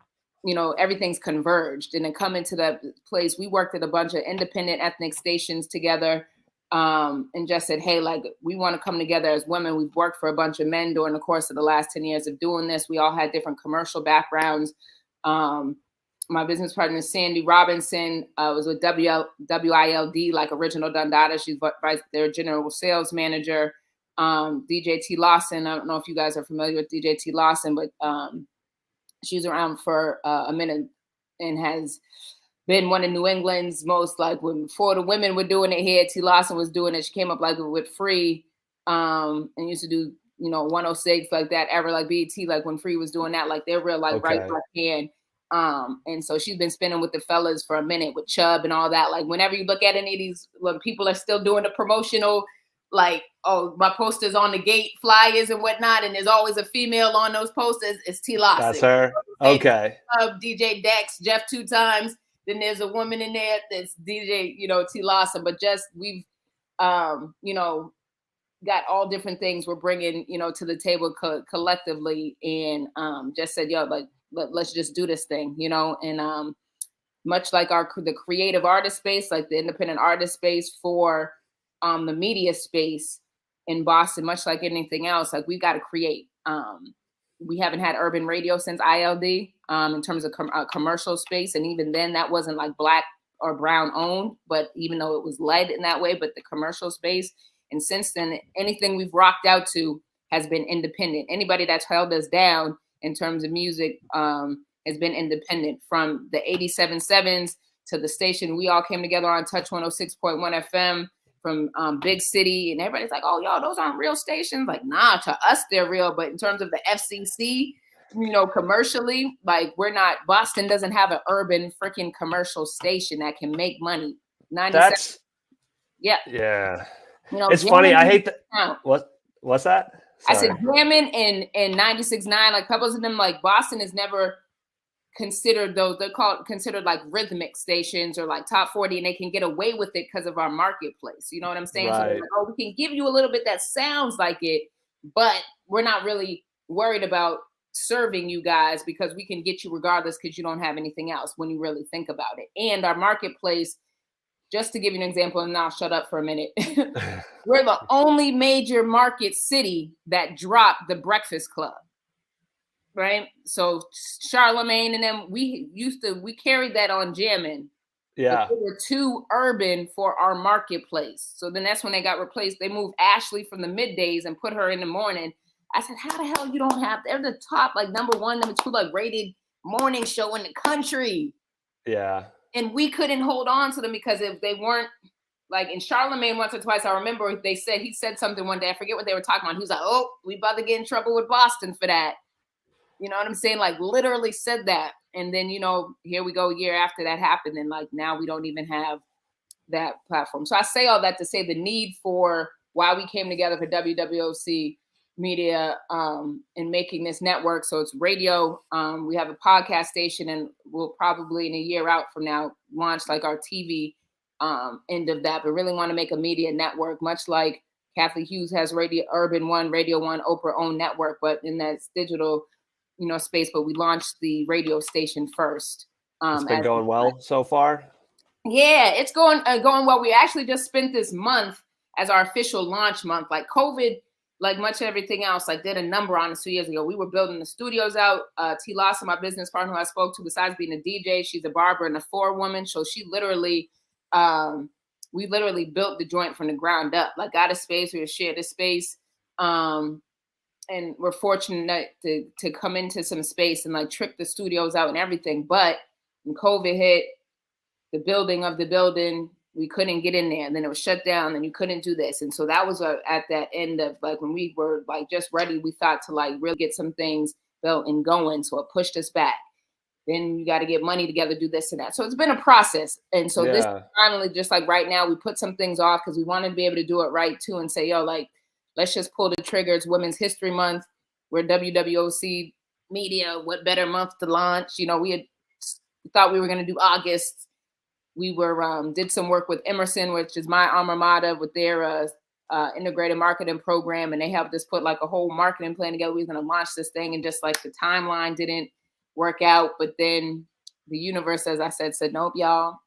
everything's converged. And then come into that place, we worked at a bunch of independent ethnic stations together, and just said, hey, like, we want to come together as women. We've worked for a bunch of men during the course of the last 10 years of doing this. We all had different commercial backgrounds. My business partner, Sandy Robinson, was with WILD, like Original Dundada. She's their general sales manager. DJ T. Lawson, I don't know if you guys are familiar with DJ T. Lawson, but she was around for a minute and has been one of New England's most, like, before the women were doing it here, T. Lawson was doing it. She came up like with Free, and used to do, 106, like that era, like BET, like when Free was doing that, like they're real, like right left hand. And so she's been spinning with the fellas for a minute with Chubb and all that. Like whenever you look at any of these, when people are still doing the promotional, like, oh, my posters on the gate, flyers and whatnot, and there's always a female on those posters, it's T. Lawson. That's her. Okay. DJ Dex, Jeff 2 times. Then there's a woman in there that's DJ, T. Lawson. But just we've, got all different things we're bringing, to the table collectively, and just said, yo, like, let's just do this thing, and much like the creative artist space, like the independent artist space for the media space in Boston, much like anything else, like we got to create. We haven't had urban radio since ILD in terms of commercial space. And even then that wasn't like Black or brown owned, but even though it was led in that way, but the commercial space. And since then, anything we've rocked out to has been independent. Anybody that's held us down in terms of music has been independent, from the 87.7s to the station we all came together on, Touch 106.1 FM from Big City. And everybody's like, oh, yo, those aren't real stations. Like, nah, to us, they're real. But in terms of the FCC, commercially, like we're not, Boston doesn't have an urban freaking commercial station that can make money. 97. Yeah. It's funny. I hate that. What's that? Sorry. I said jamming and 96.9, like couples of them, like Boston is never considered those. They're considered like rhythmic stations or like top 40, and they can get away with it because of our marketplace. You know what I'm saying? Right. So they're like, oh, we can give you a little bit that sounds like it, but we're not really worried about serving you guys because we can get you regardless because you don't have anything else when you really think about it. And our marketplace, just to give you an example, and I'll shut up for a minute. We're the only major market city that dropped the Breakfast Club, right? So Charlemagne and them, we carried that on jamming. Yeah. They were too urban for our marketplace. So then that's when they got replaced. They moved Ashley from the middays and put her in the morning. I said, how the hell you don't have, they're the top, like number 1, number 2, like rated morning show in the country. Yeah. And we couldn't hold on to them because if they weren't, like, in Charlemagne once or twice, I remember he said something one day, I forget what they were talking about. He was like, oh, we about to get in trouble with Boston for that. You know what I'm saying? Like, literally said that. And then, here we go a year after that happened. And like, now we don't even have that platform. So I say all that to say the need for why we came together for WWOC Media and making this network. So it's radio. We have a podcast station, and we'll probably in a year out from now launch like our TV end of that, but really want to make a media network, much like Kathy Hughes has Urban One, Radio One, Oprah owned network, but in that digital, space. But we launched the radio station first. It's been going well so far. Yeah, it's going well. We actually just spent this month as our official launch month. Like COVID, like much of everything else, like did a number on us 2 years ago. We were building the studios out. T. Lawson, my business partner who I spoke to, besides being a DJ, she's a barber and a forewoman. So she literally, we literally built the joint from the ground up. Like got a space, we shared a space. And we're fortunate to come into some space and like trick the studios out and everything. But when COVID hit, the building, we couldn't get in there, and then it was shut down, and you couldn't do this. And so that was at that end of like when we were like just ready, we thought to like really get some things built and going. So it pushed us back. Then you got to get money together, do this and that. So it's been a process. And so this finally, just like right now, we put some things off because we wanted to be able to do it right too and say, yo, like, let's just pull the trigger. It's Women's History Month. We're WWOC Media. What better month to launch? You know, we had thought we were going to do August. We were did some work with Emerson, which is my alma mater, with their integrated marketing program, and they helped us put like a whole marketing plan together. We were going to launch this thing, and just like the timeline didn't work out. But then the universe, as I said, nope, y'all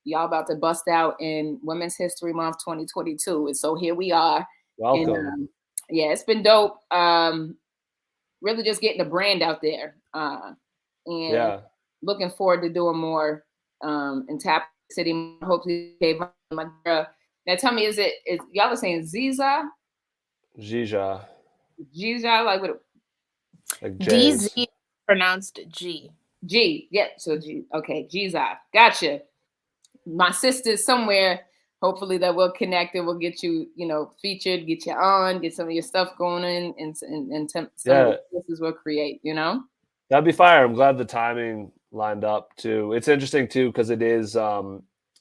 about to bust out in Women's History Month 2022, and so here we are. Welcome. And, yeah, it's been dope. Really just getting the brand out there, and looking forward to doing more in Tap City. Hopefully, my girl. Now, tell me, is y'all are saying Ziza? Zija, like what? like DZ pronounced G. G, yeah. So G, okay, Ziza. Gotcha. My sister's somewhere. Hopefully that will connect and we'll get you, featured, get you on, get some of your stuff going in, and some of this is what create, That'd be fire. I'm glad the timing lined up too. It's interesting too because it is.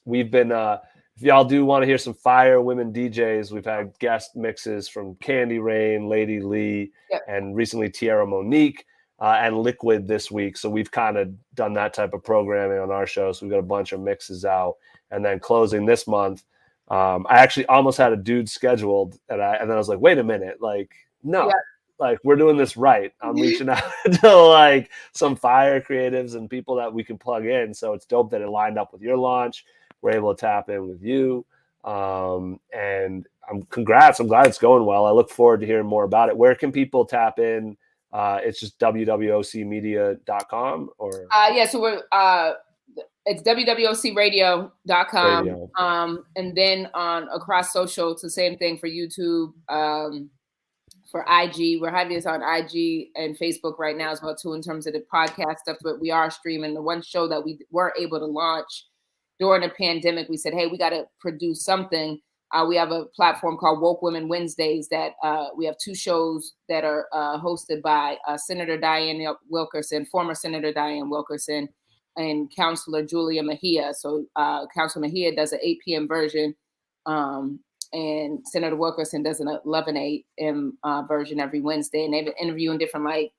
We've been. If y'all do want to hear some fire women DJs, we've had guest mixes from Candy Rain, Lady Lee, and recently Tierra Monique and Liquid this week. So we've kind of done that type of programming on our show. So we've got a bunch of mixes out, and then closing this month. I actually almost had a dude scheduled, and then I was like, wait a minute, like no. Yeah. Like, we're doing this right. I'm reaching out to like some fire creatives and people that we can plug in. So it's dope that it lined up with your launch. We're able to tap in with you. And congrats. I'm glad it's going well. I look forward to hearing more about it. Where can people tap in? It's just wwocmedia.com or so we're it's wwocradio.com. And then on across social, it's the same thing for YouTube. For IG, we're having this on IG and Facebook right now as well too, in terms of the podcast stuff. But we are streaming. The one show that we were able to launch during the pandemic, we said, hey, we got to produce something. We have a platform called Woke Women Wednesdays that we have 2 shows that are hosted by Senator Diane Wilkerson, former Senator Diane Wilkerson, and Councilor Julia Mejia. So Councilor Mejia does an 8 p.m. version. And Senator Wilkerson does an 11 a.m. Version every Wednesday. And they've been interviewing different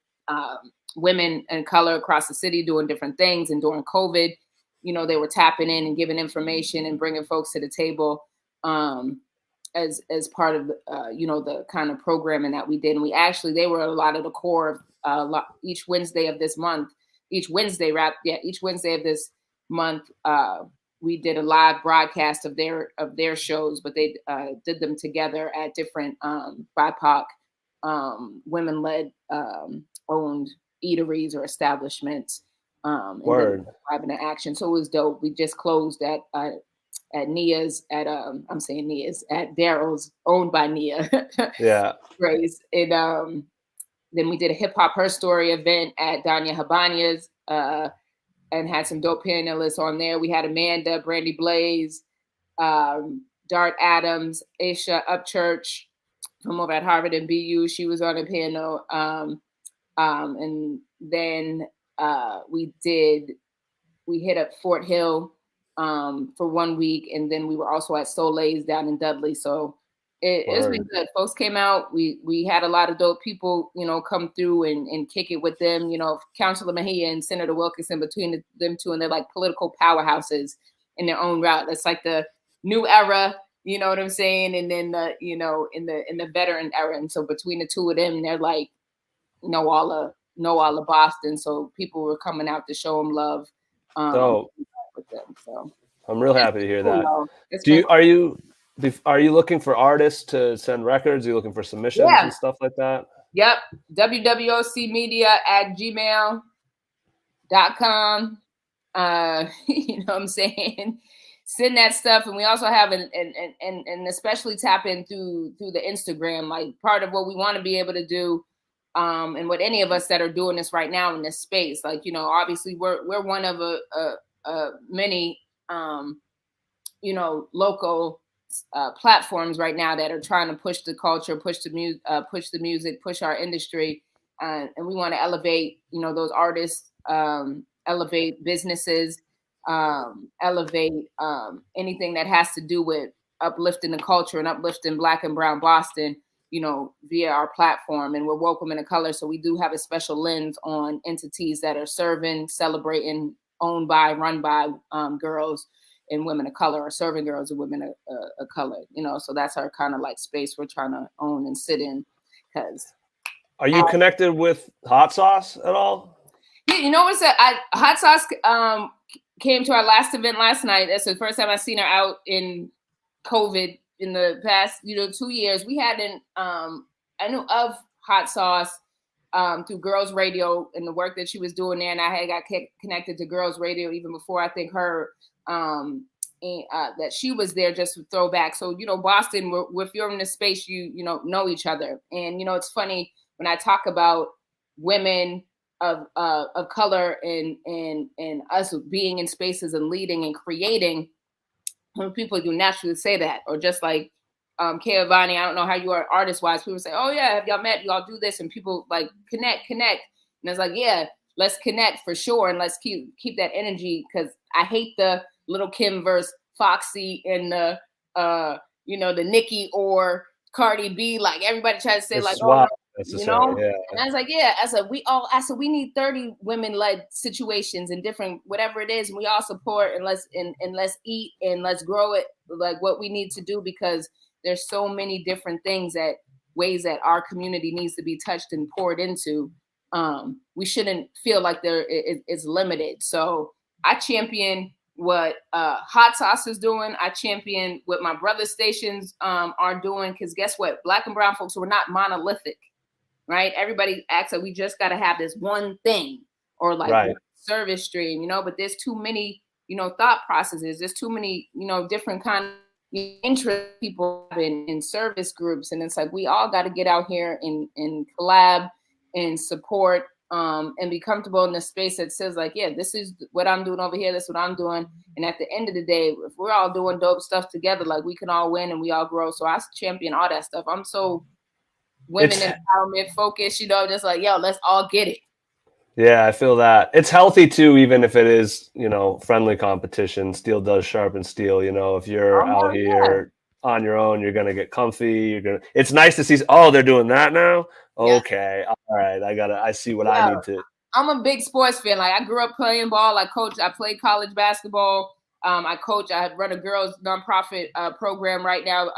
women in color across the city doing different things. And during COVID, they were tapping in and giving information and bringing folks to the table as part of, the kind of programming that we did. And they were a lot of the core of each Wednesday of this month, each Wednesday of this month, we did a live broadcast of their shows, but they did them together at different BIPOC women-led owned eateries or establishments. Word. Driving an action, so it was dope. We just closed at Nia's at I'm saying Nia's at Daryl's, owned by Nia. Yeah. Grace. And then we did a hip hop her story event at Danya Habania's. And had some dope panelists on there. We had Amanda, Brandy Blaze, Dart Adams, Aisha Upchurch from over at Harvard and BU. She was on a panel. And then we hit up Fort Hill for 1 week. And then we were also at Soleil's down in Dudley. So it's been good. Folks came out. We had a lot of dope people, come through and kick it with them. Councilor Mejia and Senator Wilkerson, between them two, and they're like political powerhouses in their own route. That's like the new era, you know what I'm saying? And then the, in the veteran era. And so between the two of them, they're like know all of Boston. So people were coming out to show them love. With them. So I'm real happy to hear that. Cool, Are you looking for artists to send records? Are you looking for submissions and stuff like that? Yep. wwocmedia@gmail.com. You know what I'm saying? send that stuff. And we also have and especially tap in through the Instagram, like part of what we want to be able to do. And what any of us that are doing this right now in this space, like, obviously we're one of many, local platforms right now that are trying to push the culture, push the music, push our industry. And we want to elevate, those artists, elevate businesses, elevate anything that has to do with uplifting the culture and uplifting Black and Brown Boston, via our platform. And we're Woke Women of Color. So we do have a special lens on entities that are serving, celebrating, owned by, run by girls and women of color, or serving girls and women of color, so that's our kind of like space we're trying to own and sit in. Are you connected with Hot Sauce at all? Yeah, what's that? Hot Sauce came to our last event last night. That's the first time I've seen her out in COVID in the past, 2 years. We hadn't, I knew of Hot Sauce through Girls Radio and the work that she was doing there. And I had got connected to Girls Radio even before I think her, that she was there, just to throw back. So, Boston, if you're in this space, you know each other. And, it's funny when I talk about women of color and us being in spaces and leading and creating, when people do naturally say that, or just like Kaovanny, I don't know how you are artist-wise. People say, "Oh yeah, have y'all met? Y'all do this?" And people like connect. And it's like, yeah, let's connect for sure, and let's keep that energy, because I hate the Little Kim versus Foxy and the the Nicki or Cardi B. Like everybody tries to say like, swap. Yeah. And I was like, we need 30 women-led situations and different whatever it is, and we all support, and let's eat and let's grow it like what we need to do, because there's so many different ways that our community needs to be touched and poured into. We shouldn't feel like it's limited. So I champion what Hot Sauce is doing. I champion what my brother stations are doing, because guess what? Black and brown folks, we're not monolithic. Right? Everybody acts like we just got to have this one thing or like one service stream, but there's too many, thought processes. There's too many, different kind of interest people in service groups. And it's like, we all got to get out here and collab and support and be comfortable in the space that says like, yeah, this is what I'm doing over here. This is what I'm doing. And at the end of the day, if we're all doing dope stuff together, like we can all win and we all grow. So I champion all that stuff. I'm so women empowerment focused, just like, yo, let's all get it. Yeah, I feel that. It's healthy too, even if it is, friendly competition. Steel does sharpen steel. If you're out here on your own, you're gonna get comfy. It's nice to see, they're doing that now. Okay. All right. I see what I need to. I'm a big sports fan. Like I grew up playing ball. I played college basketball. I run a girls nonprofit program right now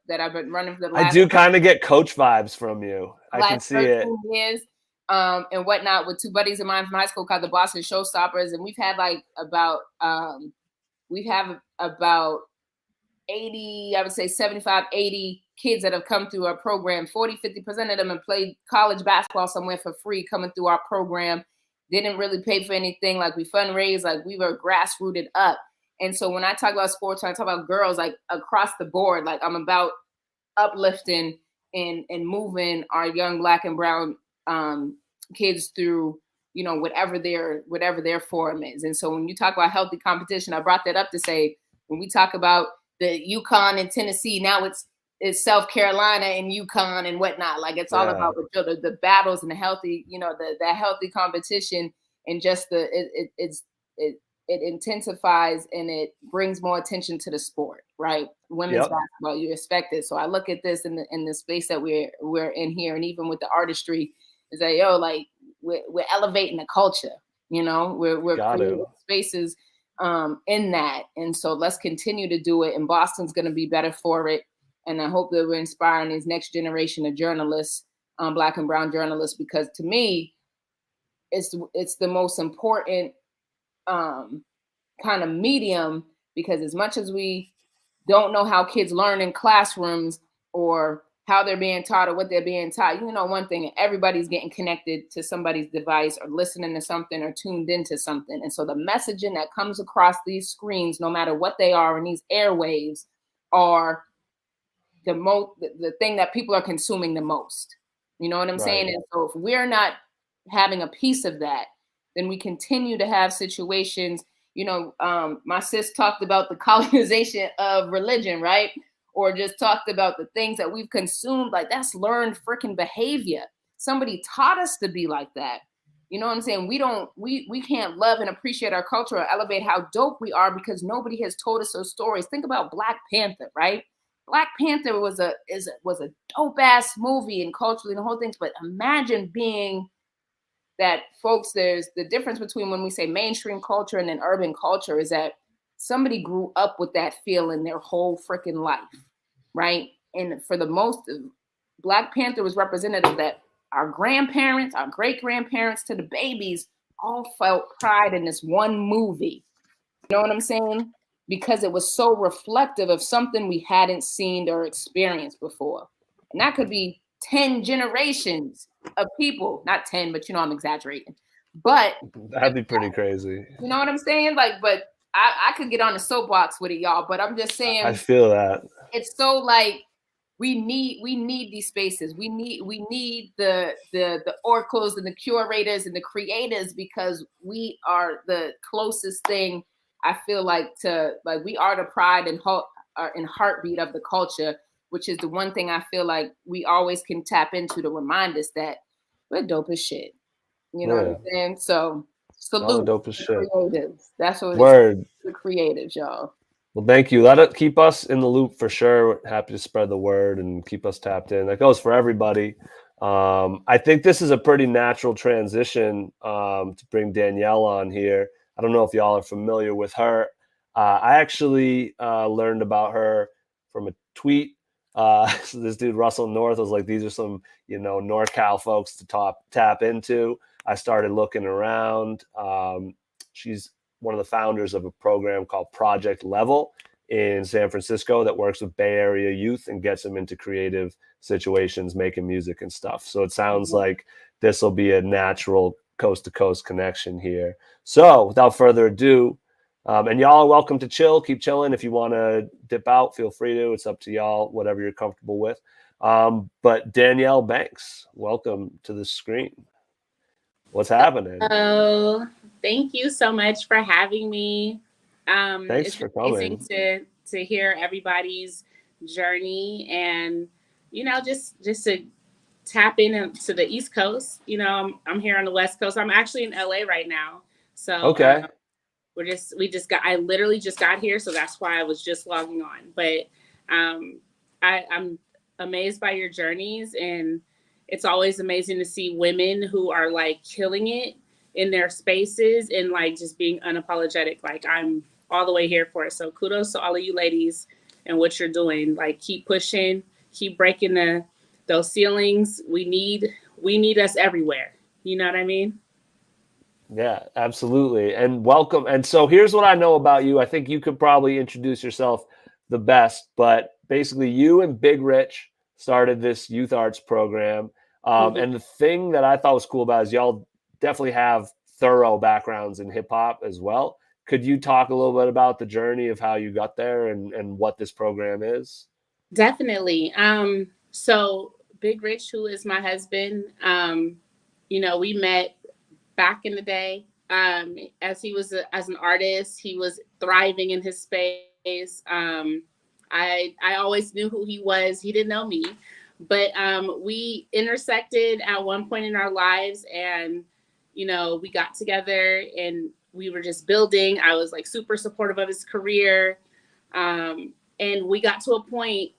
that I've been running for the last. I do kind of get coach vibes from you. I can see it. Years, and whatnot, with two buddies of mine from high school called the Boston Showstoppers, and we've had like about 80, I would say 75, 80 kids that have come through our program. 40-50% of them have played college basketball somewhere for free, coming through our program. Didn't really pay for anything. Like we fundraised, like we were grassrooted up. And so when I talk about sports, when I talk about girls, like across the board, like I'm about uplifting and moving our young Black and brown kids through, whatever their forum is. And so when you talk about healthy competition, I brought that up to say, when we talk about the UConn and Tennessee, now it's South Carolina and UConn and whatnot. Like it's all about the battles and the healthy, the healthy competition, and just it intensifies and it brings more attention to the sport, right? Women's basketball, you expect it. So I look at this in the space that we're in here, and even with the artistry, is that like we're elevating the culture, we're creating spaces in that, and so let's continue to do it. And Boston's going to be better for it, and I hope that we're inspiring these next generation of journalists, Black and brown journalists, because to me, it's the most important kind of medium, because as much as we don't know how kids learn in classrooms or how they're being taught or what they're being taught. You know, one thing, everybody's getting connected to somebody's device or listening to something or tuned into something. And so the messaging that comes across these screens, no matter what they are, in these airwaves, are the thing that people are consuming the most. You know what I'm saying? And so if we're not having a piece of that, then we continue to have situations. You know, my sis talked about the colonization of religion, right? Or just talked about the things that we've consumed. Like, that's learned freaking behavior. Somebody taught us to be like that. You know what I'm saying? We can't love and appreciate our culture or elevate how dope we are because nobody has told us those stories. Think about Black Panther, right? Black Panther was a dope ass movie and culturally the whole thing. But imagine being that, folks. There's the difference between when we say mainstream culture and then urban culture is that somebody grew up with that feeling their whole freaking life, right? And for the most, Black Panther was representative that our grandparents, our great-grandparents to the babies all felt pride in this one movie. You know what I'm saying? Because it was so reflective of something we hadn't seen or experienced before. And that could be 10 generations of people, not 10, but you know, I'm exaggerating. But that'd be pretty crazy. You know what I'm saying? Like, but I could get on the soapbox with it, y'all, but I'm just saying. I feel that. It's so like we need these spaces. We need the oracles and the curators and the creators because we are the closest thing, I feel like, to, like, we are the pride and heartbeat of the culture, which is the one thing I feel like we always can tap into to remind us that we're dope as shit. You know what I'm saying? So salute dope as shit. Creatives. That's what Word. The creatives, y'all. Well, thank you. Let it keep us in the loop for sure. Happy to spread the word and keep us tapped in. That goes for everybody. I think this is a pretty natural transition to bring Danielle on here. I don't know if y'all are familiar with her. I actually learned about her from a tweet. So this dude, Russell North, was like, these are some, NorCal folks to tap into. I started looking around. She's one of the founders of a program called Project Level in San Francisco that works with Bay Area youth and gets them into creative situations, making music and stuff. So it sounds like this will be a natural coast to coast connection here. So without further ado, and y'all are welcome to chill, keep chilling. If you want to dip out, feel free to. It's up to y'all, whatever you're comfortable with. But Danielle Banks, welcome to the screen. What's happening? Oh, thank you so much for having me. Thanks for coming. It's amazing to hear everybody's journey and, just to tap into the East Coast. I'm here on the West Coast. I'm actually in LA right now. So okay. I literally just got here. So that's why I was just logging on. But I'm amazed by your journeys, and it's always amazing to see women who are like killing it in their spaces and like just being unapologetic. Like, I'm all the way here for it. So kudos to all of you ladies and what you're doing. Like, keep pushing, keep breaking those ceilings. We need us everywhere. You know what I mean? Yeah, absolutely. And welcome. And so here's what I know about you. I think you could probably introduce yourself the best, but basically you and Big Rich started this youth arts program. And the thing that I thought was cool about it is y'all definitely have thorough backgrounds in hip hop as well. Could you talk a little bit about the journey of how you got there and what this program is? Definitely. So Big Rich, who is my husband, we met back in the day. As he was as an artist, he was thriving in his space. I always knew who he was. He didn't know me. But we intersected at one point in our lives, and, we got together and we were just building. I was like super supportive of his career. And we got to a point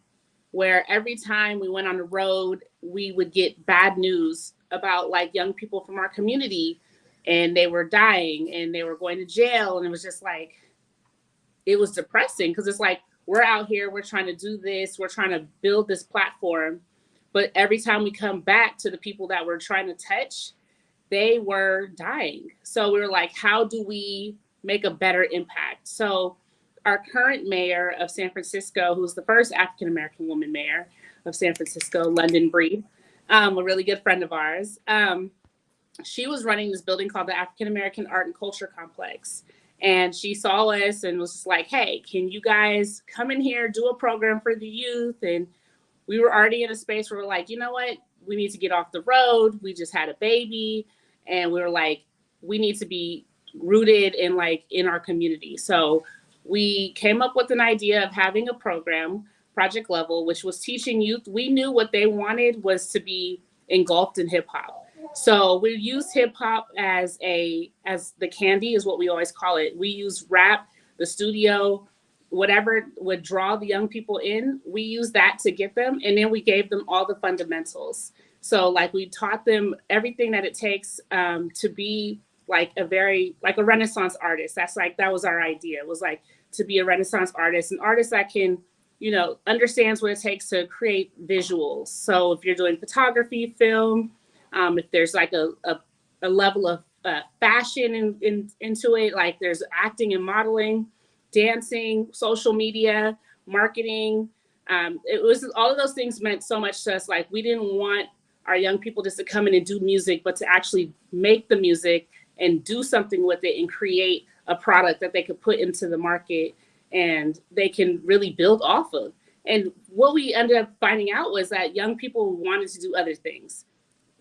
where every time we went on the road, we would get bad news about like young people from our community, and they were dying and they were going to jail. And it was just like, it was depressing because it's like, we're out here, we're trying to do this, we're trying to build this platform. But every time we come back to the people that we're trying to touch, they were dying. So we were like, how do we make a better impact? So our current mayor of San Francisco, who's the first African-American woman mayor, of San Francisco, London Breed, a really good friend of ours. She was running this building called the African American Art and Culture Complex. And she saw us and was just like, hey, can you guys come in here, do a program for the youth? And we were already in a space where we're like, you know what? We need to get off the road. We just had a baby. And we were like, we need to be rooted in like in our community. So we came up with an idea of having a program, Project Level, which was teaching youth. We knew what they wanted was to be engulfed in hip hop. So we use hip hop as the candy is what we always call it. We use rap, the studio, whatever would draw the young people in. We use that to get them. And then we gave them all the fundamentals. So like we taught them everything that it takes to be like a Renaissance artist. That was our idea. It was like to be a Renaissance artist, an artist that can, understands what it takes to create visuals. So if you're doing photography, film, if there's like a level of fashion into it, like there's acting and modeling, dancing, social media, marketing. It was all of those things meant so much to us. Like we didn't want our young people just to come in and do music, but to actually make the music and do something with it and create a product that they could put into the market and they can really build off of. And what we ended up finding out was that young people wanted to do other things.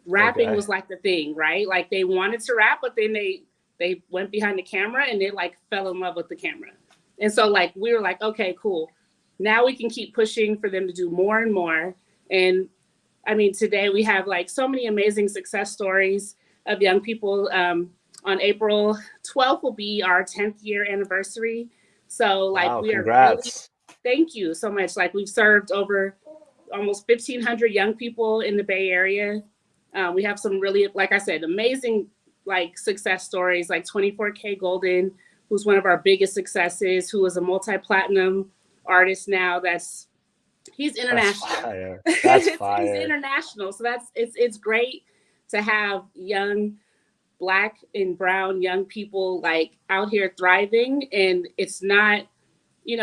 Rapping was like the thing, right? Like they wanted to rap, but then they went behind the camera and they like fell in love with the camera. And so like, we were like, okay, cool. Now we can keep pushing for them to do more and more. And I mean, today we have like so many amazing success stories of young people. On April 12th will be our 10th year anniversary. So like wow, we congrats. are thank you so much. Like we've served over almost 1,500 young people in the Bay Area. We have some really, like I said, amazing like success stories, like 24K Golden, who's one of our biggest successes, who is a multi-platinum artist now. He's international. That's fire. That's fire. He's international. So it's great to have young Black and brown young people like out here thriving. And it's not,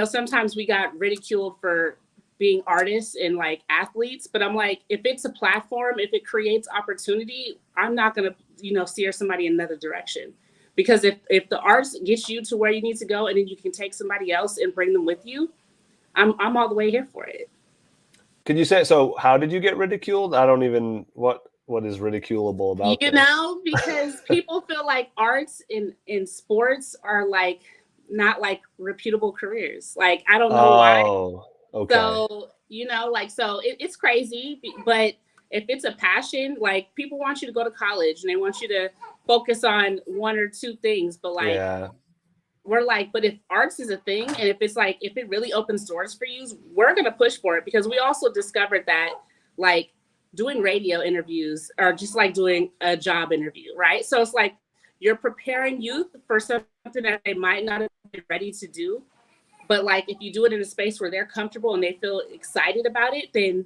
sometimes we got ridiculed for being artists and like athletes, but I'm like, if it's a platform, if it creates opportunity, I'm not going to, steer somebody in another direction. Because if the arts gets you to where you need to go and then you can take somebody else and bring them with you, I'm all the way here for it. Could you say, so how did you get ridiculed? I don't even, what is ridiculable about this? Because people feel like arts in sports are like, not like reputable careers. Like, I don't know why. Okay. So, it's crazy, but if it's a passion, like people want you to go to college and they want you to focus on one or two things, but like, we're like, but if arts is a thing and if it really opens doors for you, we're going to push for it, because we also discovered that like doing radio interviews are just like doing a job interview, right? So it's like you're preparing youth for something that they might not have been ready to do. But like, if you do it in a space where they're comfortable and they feel excited about it, then,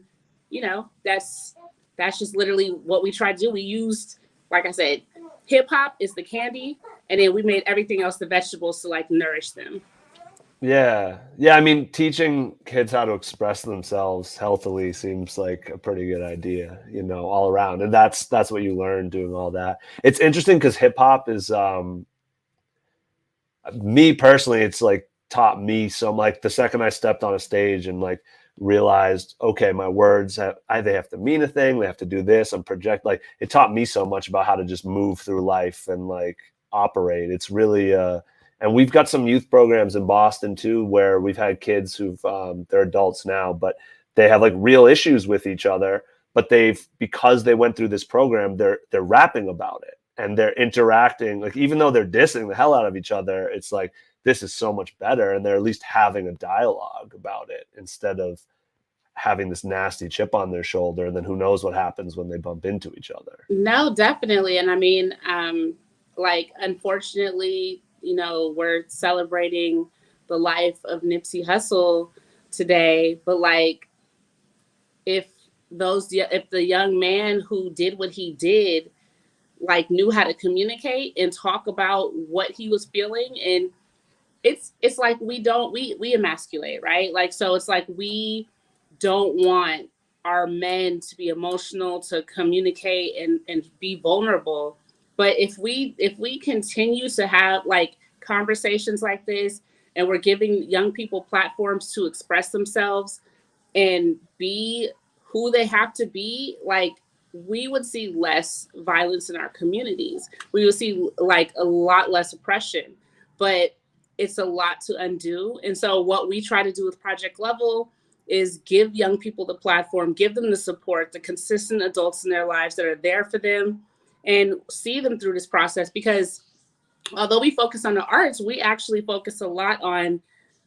that's just literally what we try to do. We used, like I said, hip hop is the candy, and then we made everything else the vegetables to like nourish them. Yeah. I mean, teaching kids how to express themselves healthily seems like a pretty good idea, all around. And that's what you learn doing all that. It's interesting because hip hop is, me personally, it's like taught me so, like the second I stepped on a stage and like realized, okay, my words they have to mean a thing, they have to do this, I'm project, like it taught me so much about how to just move through life and like operate. It's really and we've got some youth programs in Boston too, where we've had kids who've they're adults now, but they have like real issues with each other, but because they went through this program, they're rapping about it and they're interacting, like even though they're dissing the hell out of each other, it's like, this is so much better. And they're at least having a dialogue about it instead of having this nasty chip on their shoulder. And then who knows what happens when they bump into each other. No, definitely. And I mean, like, unfortunately, we're celebrating the life of Nipsey Hussle today, but like, if the young man who did what he did, like knew how to communicate and talk about what he was feeling, and it's like we emasculate, right? Like, so it's like we don't want our men to be emotional, to communicate and be vulnerable. But if we continue to have like conversations like this, and we're giving young people platforms to express themselves and be who they have to be, like, we would see less violence in our communities. We would see like a lot less oppression, but it's a lot to undo. And so what we try to do with Project Level is give young people the platform, give them the support, the consistent adults in their lives that are there for them, and see them through this process. Because although we focus on the arts, we actually focus a lot on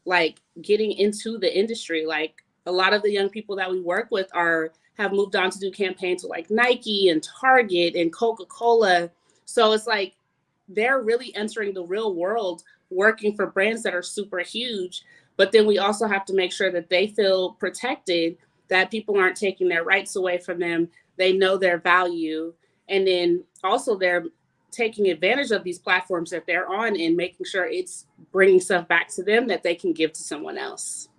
like getting into the industry. Like a lot of the young people that we work with have moved on to do campaigns with like Nike and Target and Coca-Cola. So it's like they're really entering the real world, working for brands that are super huge. But then we also have to make sure that they feel protected, that people aren't taking their rights away from them. They know their value. And then also they're taking advantage of these platforms that they're on and making sure it's bringing stuff back to them that they can give to someone else.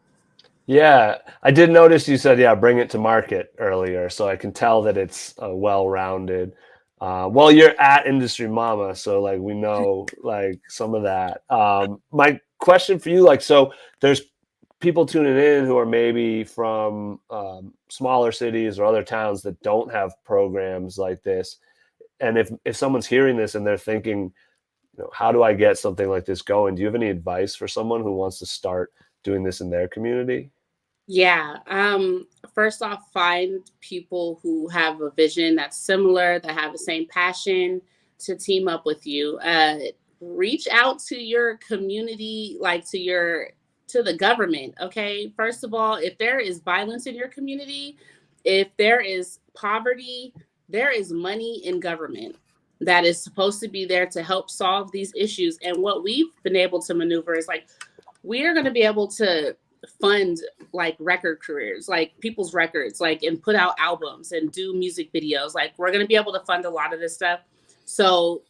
Yeah, I did notice you said, bring it to market earlier. So I can tell that it's well-rounded. Well, you're at Industry Mama, so like we know like some of that. My question for you, like, so there's people tuning in who are maybe from smaller cities or other towns that don't have programs like this. And if someone's hearing this and they're thinking, how do I get something like this going? Do you have any advice for someone who wants to start doing this in their community? Yeah. First off, find people who have a vision that's similar, that have the same passion to team up with you. Reach out to your community, like to the government. Okay. First of all, if there is violence in your community, if there is poverty, there is money in government that is supposed to be there to help solve these issues. And what we've been able to maneuver is like, we are going to be able to fund like record careers, like people's records, like, and put out albums and do music videos. Like we're going to be able to fund a lot of this stuff. So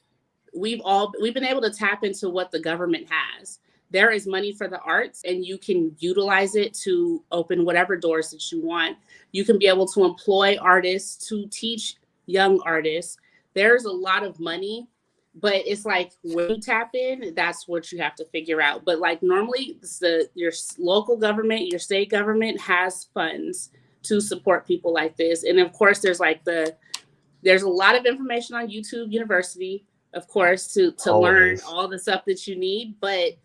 we've been able to tap into what the government has. There is money for the arts, and you can utilize it to open whatever doors that you want. You can be able to employ artists to teach young artists. There's a lot of money, but it's like when you tap in, that's what you have to figure out. But like normally your local government, your state government has funds to support people like this. And of course, there's a lot of information on YouTube University, of course, to learn all the stuff that you need. But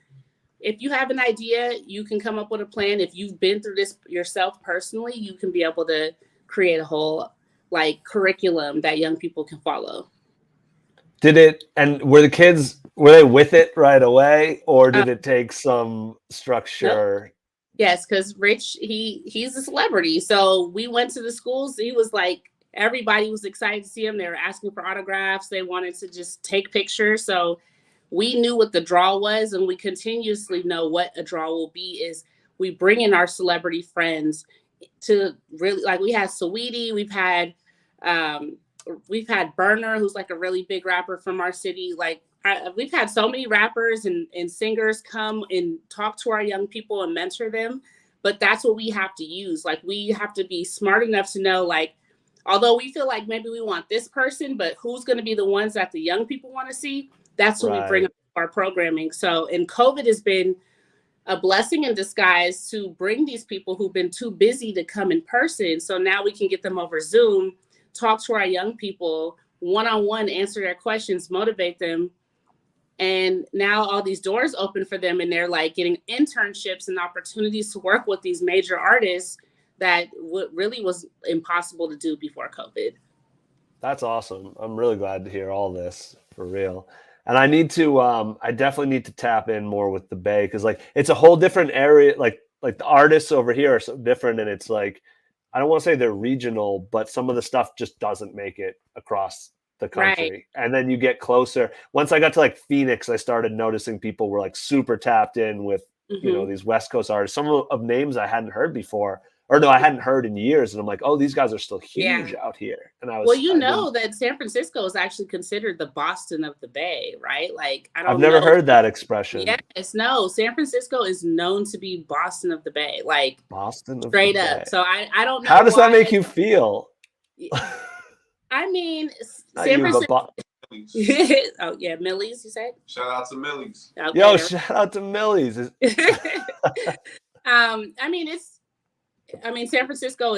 if you have an idea, you can come up with a plan. If you've been through this yourself personally, you can be able to create a whole like curriculum that young people can follow. And were the kids, were they with it right away, or did it take some structure? Nope. Yes, because Rich, he's a celebrity. So we went to the schools. He was like, everybody was excited to see him. They were asking for autographs. They wanted to just take pictures. So we knew what the draw was, and we continuously know what a draw will be. Is we bring in our celebrity friends to really, like, we had Saweetie, we've had Burner, who's like a really big rapper from our city. Like we've had so many rappers and singers come and talk to our young people and mentor them. But that's what we have to use. Like we have to be smart enough to know, like, although we feel like maybe we want this person, but who's going to be the ones that the young people want to see? That's what we bring up our programming. So, and COVID has been a blessing in disguise to bring these people who've been too busy to come in person. So now we can get them over Zoom, talk to our young people one-on-one, answer their questions, motivate them. And now all these doors open for them, and they're like getting internships and opportunities to work with these major artists that really was impossible to do before COVID. That's awesome. I'm really glad to hear all this, for real. And I definitely need to tap in more with the Bay, because like it's a whole different area. Like the artists over here are so different, and it's like, I don't want to say they're regional, but some of the stuff just doesn't make it across the country. Right. And then you get closer. Once I got to like Phoenix, I started noticing people were like super tapped in with, these West Coast artists. Some of names I hadn't heard before or no, I hadn't heard in years. And I'm like, oh, these guys are still huge out here. And I was, well, you know that San Francisco is actually considered the Boston of the Bay, right? Like, I've never heard that expression. Yes, no, San Francisco is known to be Boston of the Bay, like Boston straight up. So I don't know. How does that make you feel? I mean, San Francisco. Oh yeah, Millie's. You said. Shout out to Millie's. Okay. Yo, shout out to Millie's. I mean, San Francisco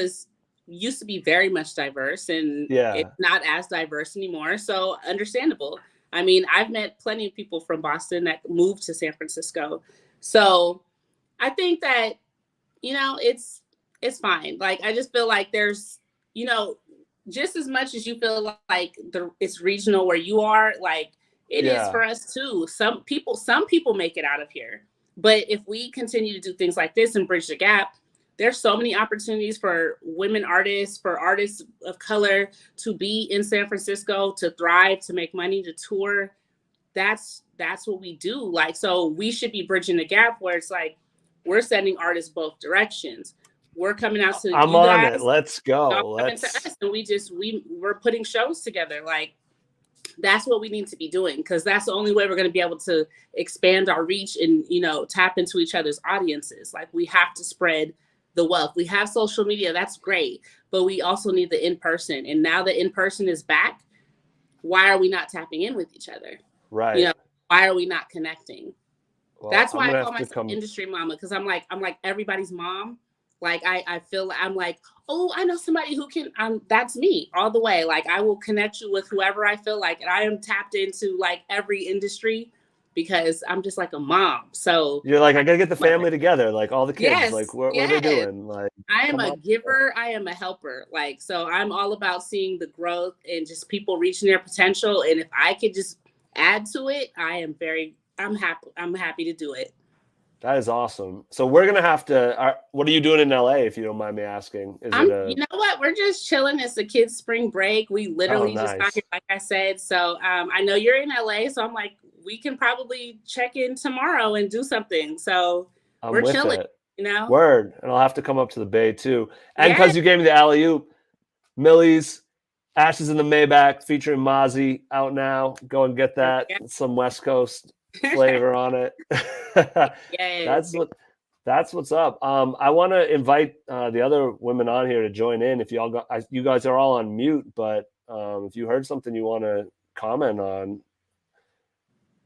used to be very much diverse, and it's not as diverse anymore. So understandable. I mean, I've met plenty of people from Boston that moved to San Francisco. So I think that, you know, it's fine. Like, I just feel like there's, you know, just as much as you feel like it's regional where you are, like it is for us too. Some people make it out of here. But if we continue to do things like this and bridge the gap, there's so many opportunities for women artists, for artists of color to be in San Francisco, to thrive, to make money, to tour. That's what we do. Like, so we should be bridging the gap where it's like, we're sending artists both directions. We're coming out to I'm you on guys, it. Let's go. to us, and we're putting shows together. Like, that's what we need to be doing, because that's the only way we're going to be able to expand our reach and, you know, tap into each other's audiences. Like, we have to spread the wealth. We have social media, that's great, but we also need the in-person. And now the in-person is back. Why are we not tapping in with each other? Right. You know, why are we not connecting? Well, that's why I call myself industry mama, because I'm like everybody's mom. Like, I feel I'm like, oh, I know somebody who can, that's me all the way. Like, I will connect you with whoever I feel like, and I am tapped into like every industry, because I'm just like a mom. So you're like, I gotta get the family together, like all the kids, like what are they doing? Like, I am a giver, I am a helper. Like, so I'm all about seeing the growth and just people reaching their potential. And if I could just add to it, I'm happy to do it. That is awesome. So we're gonna have to. What are you doing in LA, if you don't mind me asking? You know what? We're just chilling. It's the kids' spring break. We literally just got here, like I said. So I know you're in LA, so I'm like, we can probably check in tomorrow and do something. So we're chilling. You know. Word, and I'll have to come up to the Bay too. And because you gave me the alley-oop, Millie's Ashes in the Maybach featuring Mozzie out now. Go and get that. Some West Coast flavor on it. That's what's up. I want to invite the other women on here to join in. If you guys are all on mute, but if you heard something you want to comment on,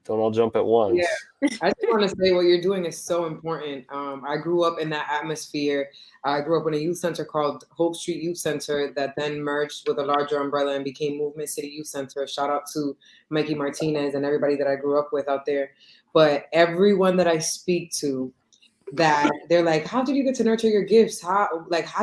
don't all jump at once. Yeah, I just want to say what you're doing is so important. I grew up in that atmosphere. I grew up in a youth center called Hope Street Youth Center that then merged with a larger umbrella and became Movement City Youth Center. Shout out to Mikey Martinez and everybody that I grew up with out there. But everyone that I speak to, that they're like, how did you get to nurture your gifts? How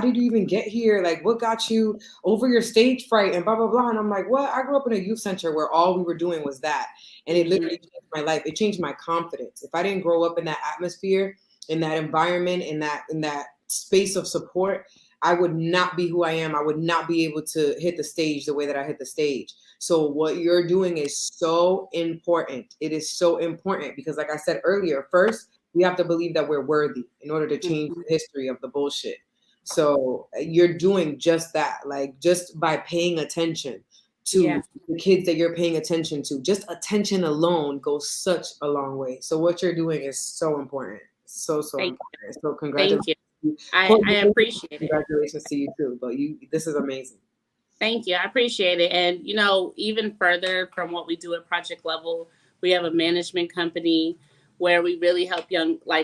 did you even get here? Like, what got you over your stage fright and blah, blah, blah. And I'm like, what? I grew up in a youth center where all we were doing was that. And it literally changed my life. It changed my confidence. If I didn't grow up in that atmosphere, in that environment, in that space of support, I would not be who I am. I would not be able to hit the stage the way that I hit the stage. So what you're doing is so important. It is so important because, like I said earlier, first, we have to believe that we're worthy in order to change the history of the bullshit. So you're doing just that, like just by paying attention to the kids that you're paying attention to. Just attention alone goes such a long way. So what you're doing is so important. So important. So congratulations. Thank you. I appreciate it. Congratulations to you too. But this is amazing. Thank you. I appreciate it. And, you know, even further from what we do at project level, we have a management company where we really help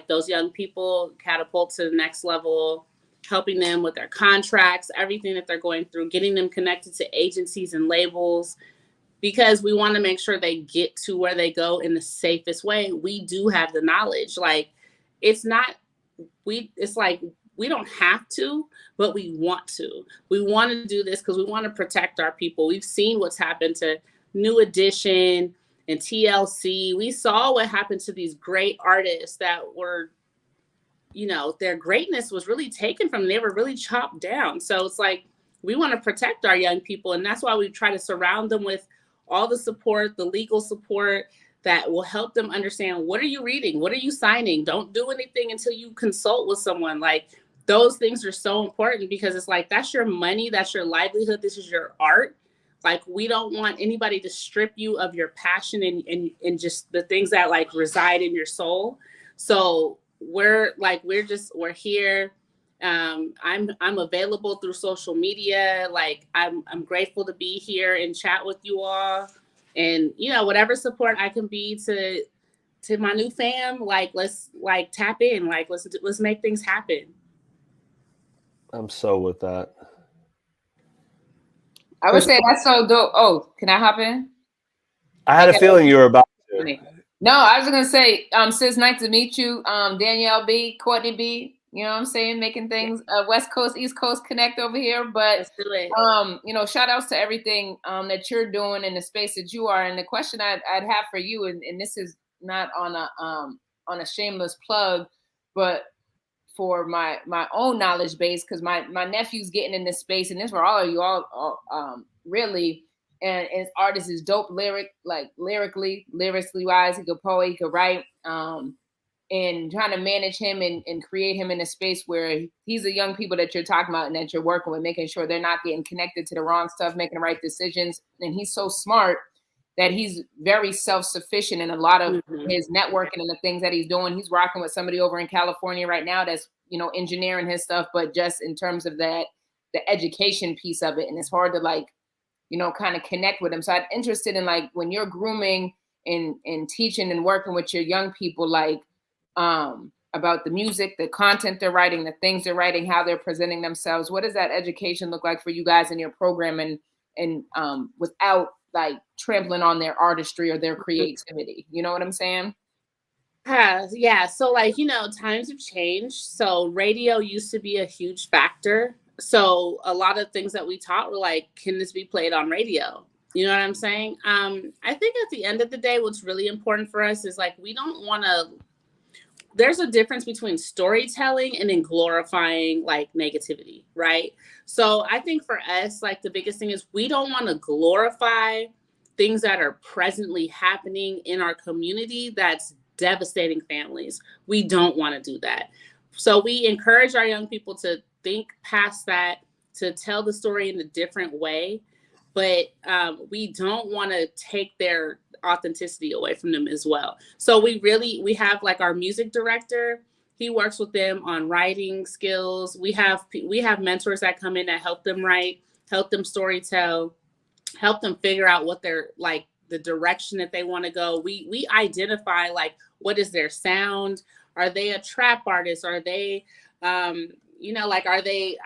those young people catapult to the next level, helping them with their contracts, everything that they're going through, getting them connected to agencies and labels, because we want to make sure they get to where they go in the safest way. We do have the knowledge. Like, it's like we don't have to, but we want to. We want to do this because we want to protect our people. We've seen what's happened to New Edition and TLC. We saw what happened to these great artists that were, you know, their greatness was really taken from them. They were really chopped down. So it's like, we want to protect our young people. And that's why we try to surround them with all the support, the legal support that will help them understand, what are you reading? What are you signing? Don't do anything until you consult with someone. Like, those things are so important because it's like, that's your money, that's your livelihood, this is your art. Like, we don't want anybody to strip you of your passion and just the things that like reside in your soul. So we're here. I'm available through social media. Like, I'm grateful to be here and chat with you all, and whatever support I can be to my new fam. Like, let's like tap in. Like, let's make things happen. I'm so with that. I would say that's so dope. Oh, can I hop in? I had a feeling you were about to. No, I was gonna say, sis, nice to meet you. Danielle B, Courtney B, you know what I'm saying, making things West Coast, East Coast connect over here. But let's do it. Shout outs to everything that you're doing in the space that you are. And the question I'd have for you, and this is not on a shameless plug, but for my own knowledge base, because my nephew's getting in this space, and this for all of you all really. And his artist is dope lyrically wise. He could poet, he could write, and trying to manage him and create him in a space where he's the young people that you're talking about and that you're working with, making sure they're not getting connected to the wrong stuff, making the right decisions. And he's so smart that he's very self-sufficient in a lot of his networking and the things that he's doing. He's rocking with somebody over in California right now that's, engineering his stuff, but just in terms of the education piece of it. And it's hard to kind of connect with them. So I'm interested in like when you're grooming and teaching and working with your young people, like about the music, the content they're writing, the things they're writing, how they're presenting themselves. What does that education look like for you guys in your program and without like trampling on their artistry or their creativity? You know what I'm saying? Yeah. So like, times have changed. So radio used to be a huge factor. So a lot of things that we taught were like, can this be played on radio? You know what I'm saying? I think at the end of the day, what's really important for us is like, we don't want to, there's a difference between storytelling and then glorifying like negativity, right? So I think for us, like the biggest thing is we don't want to glorify things that are presently happening in our community that's devastating families. We don't want to do that. So we encourage our young people to think past that, to tell the story in a different way, but we don't want to take their authenticity away from them as well. So we have like our music director, he works with them on writing skills. We have mentors that come in that help them write, help them storytell, help them figure out what they're like, the direction that they want to go. We identify like, what is their sound? Are they a trap artist? Are they like, are they,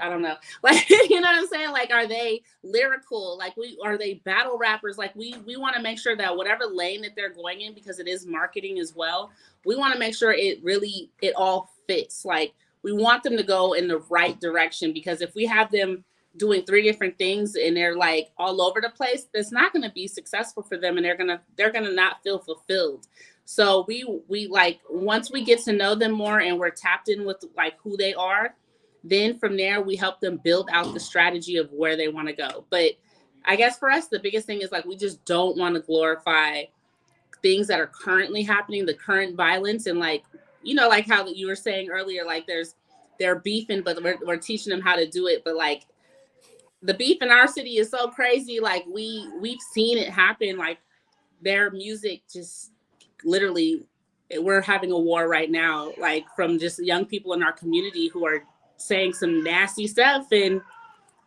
I don't know. Like, you know what I'm saying? Like, are they lyrical? Like, are they battle rappers? Like, we want to make sure that whatever lane that they're going in, because it is marketing as well, we want to make sure it all fits. Like, we want them to go in the right direction, because if we have them doing 3 different things and they're like all over the place, that's not going to be successful for them, and they're going to not feel fulfilled. So we like, once we get to know them more and we're tapped in with like who they are, then from there we help them build out the strategy of where they want to go. But I guess for us, the biggest thing is like, we just don't want to glorify things that are currently happening, the current violence, and like, like how you were saying earlier, like they're beefing, but we're teaching them how to do it. But like, the beef in our city is so crazy. Like we've seen it happen. Like their music just literally, we're having a war right now, like from just young people in our community who are saying some nasty stuff, and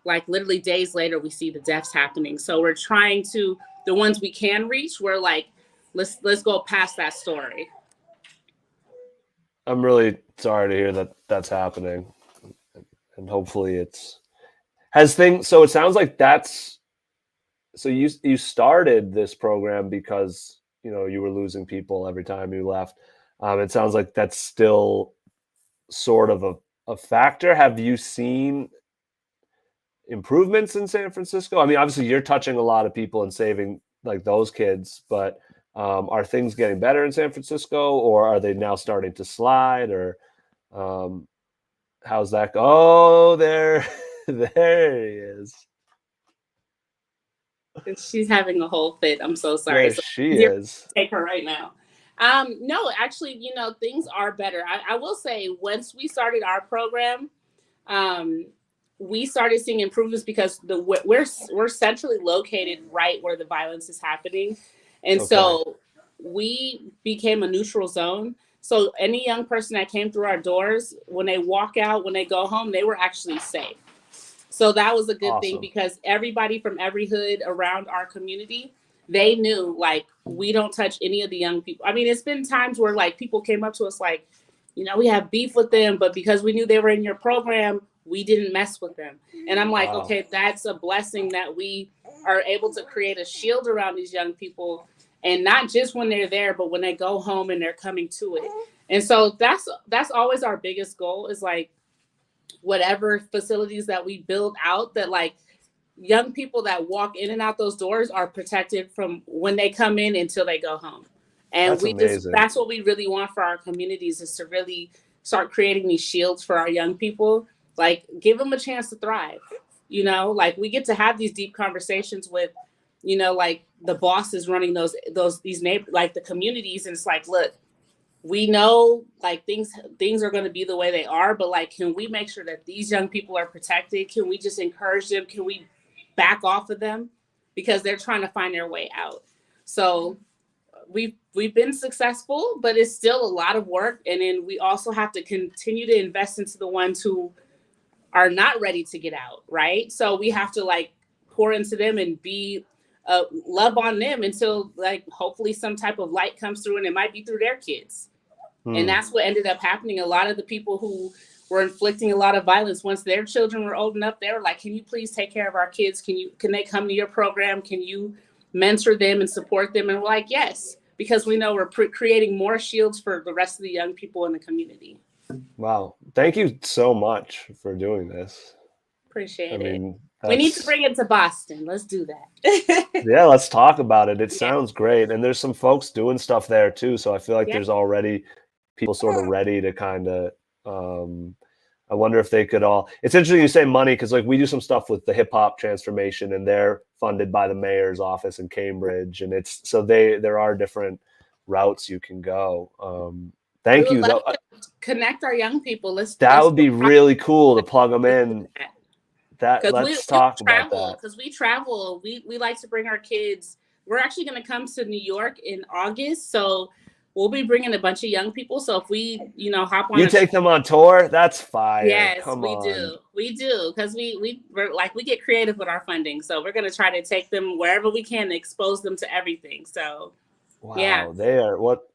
like literally days later we see the deaths happening. So we're trying to, the ones we can reach, we're like, let's go past that story. I'm really sorry to hear that that's happening, and hopefully so it sounds like so you started this program because you were losing people every time you left. It sounds like that's still sort of a factor. Have you seen improvements in San Francisco? I mean, obviously you're touching a lot of people and saving like those kids, but are things getting better in San Francisco, or are they now starting to slide, or how's that go? Oh, there he is. She's having a whole fit. I'm so sorry. There she is. Take her right now. No, actually, things are better. I will say once we started our program, we started seeing improvements because we're centrally located right where the violence is happening. And so we became a neutral zone. So any young person that came through our doors, when they walk out, when they go home, they were actually safe. So that was a good thing because everybody from every hood around our community, they knew like we don't touch any of the young people. I mean, it's been times where like people came up to us like, we have beef with them, but because we knew they were in your program, we didn't mess with them. And I'm like, okay, that's a blessing that we are able to create a shield around these young people. And not just when they're there, but when they go home and they're coming to it. And so that's always our biggest goal is like whatever facilities that we build out that like young people that walk in and out those doors are protected from when they come in until they go home. And that's what we really want for our communities is to really start creating these shields for our young people. Like give them a chance to thrive, like we get to have these deep conversations with, like the bosses running these like the communities. And it's like, look, we know like things are going to be the way they are, but like, can we make sure that these young people are protected? Can we just encourage them? Can we back off of them because they're trying to find their way out? So we've been successful, but it's still a lot of work. And then we also have to continue to invest into the ones who are not ready to get out. Right. So we have to like pour into them and be love on them until like hopefully some type of light comes through, and it might be through their kids. And that's what ended up happening. A lot of the people who were inflicting a lot of violence, once their children were old enough, they were like, can you please take care of our kids? Can they come to your program? Can you mentor them and support them? And we're like, yes, because we know we're creating more shields for the rest of the young people in the community. Wow. Thank you so much for doing this. Appreciate it. We need to bring it to Boston. Let's do that. Yeah, let's talk about it. It sounds great. And there's some folks doing stuff there too. So I feel like there's already people sort of ready to kind of, I wonder if they could all, it's interesting you say money because like we do some stuff with the hip hop transformation and they're funded by the mayor's office in Cambridge. And it's, so there are different routes you can go. Thank you. Connect our young people. That would be really cool to plug them in. Let's talk about that. Because we travel. We like to bring our kids. We're actually going to come to New York in August. So we'll be bringing a bunch of young people. So if we, hop on. You take them on tour? That's fire. Yes, we do. We do. Because we're like, we get creative with our funding. So we're going to try to take them wherever we can to expose them to everything. So, wow, they are, what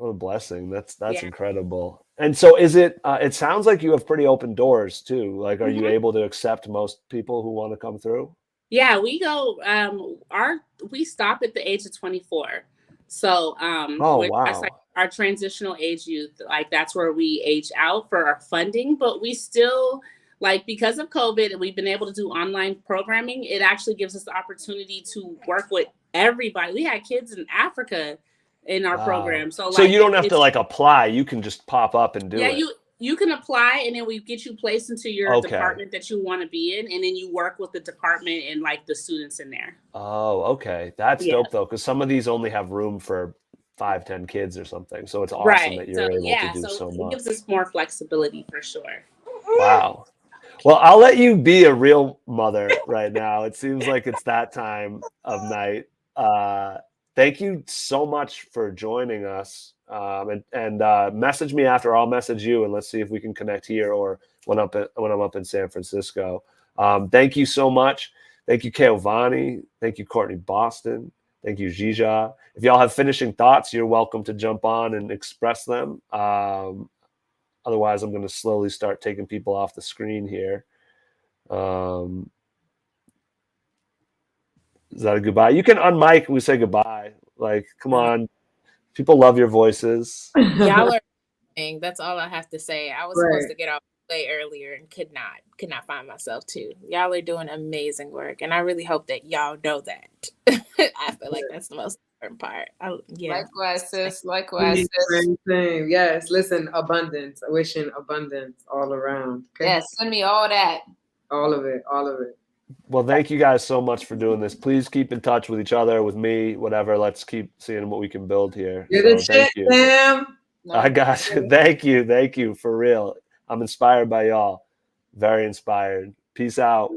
a blessing. That's incredible. And so is it, it sounds like you have pretty open doors too. Like, are you able to accept most people who want to come through? Yeah, we go, we stop at the age of 24. So, wow. That's like our transitional age youth, like that's where we age out for our funding, but we still like, because of COVID and we've been able to do online programming, it actually gives us the opportunity to work with everybody. We had kids in Africa in our program. So you don't have to like apply. You can just pop up and do it. Yeah, you can apply and then we get you placed into your department that you want to be in. And then you work with the department and like the students in there. Oh, okay. That's dope though. Cause some of these only have room for 5-10 kids or something. So it's awesome that you're able to do so much. It gives us more flexibility for sure. Wow. Well, I'll let you be a real mother right now. It seems like it's that time of night. Thank you so much for joining us. And message me after. I'll message you and let's see if we can connect here or when I'm up in San Francisco. Thank you so much. Thank you, Kaovanny. Thank you, Courtney Boston. Thank you, Zija. If y'all have finishing thoughts, you're welcome to jump on and express them. Otherwise, I'm going to slowly start taking people off the screen here. Is that a goodbye? You can unmic and we say goodbye. Like, come on. People love your voices. Y'all are amazing. That's all I have to say. I was supposed to get off way earlier and could not find myself too. Y'all are doing amazing work. And I really hope that y'all know that. I feel like that's the most important part. Likewise, sis. Likewise, sis. Same. Yes. Listen, abundance. Wishing abundance all around. Okay? Yes. Send me all that. All of it. All of it. Well, thank you guys so much for doing this. Please keep in touch with each other, with me, whatever. Let's keep seeing what we can build here. You're So the thank shit, you. Sam. I got you. Thank you. Thank you for real. I'm inspired by y'all. Very inspired. Peace out.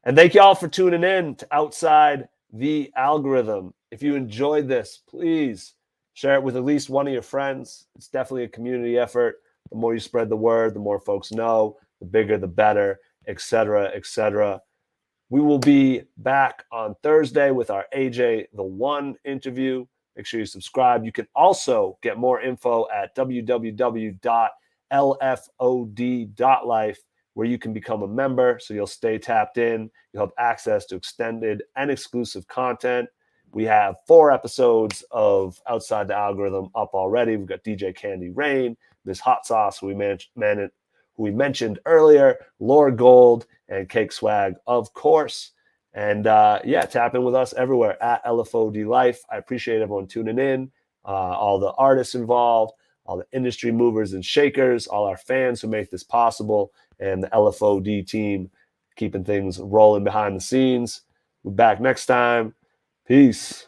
And thank y'all for tuning in to Outside the Algorithm. If you enjoyed this, please share it with at least one of your friends. It's definitely a community effort. The more you spread the word, the more folks know, the bigger, the better, etc., etc. We will be back on Thursday with our AJ the One interview. Make sure you subscribe. You can also get more info at www.lfod.life, where you can become a member so you'll stay tapped in. You'll have access to extended and exclusive content. We have 4 episodes of Outside the Algorithm up already. We've got DJ Candy Rain, Miss Hot Sauce, who we mentioned earlier, Laura Gold, and Cake Swag, of course. And tap in with us everywhere at LFOD Life. I appreciate everyone tuning in, all the artists involved, all the industry movers and shakers, all our fans who make this possible, and the LFOD team keeping things rolling behind the scenes. We're back next time. Peace.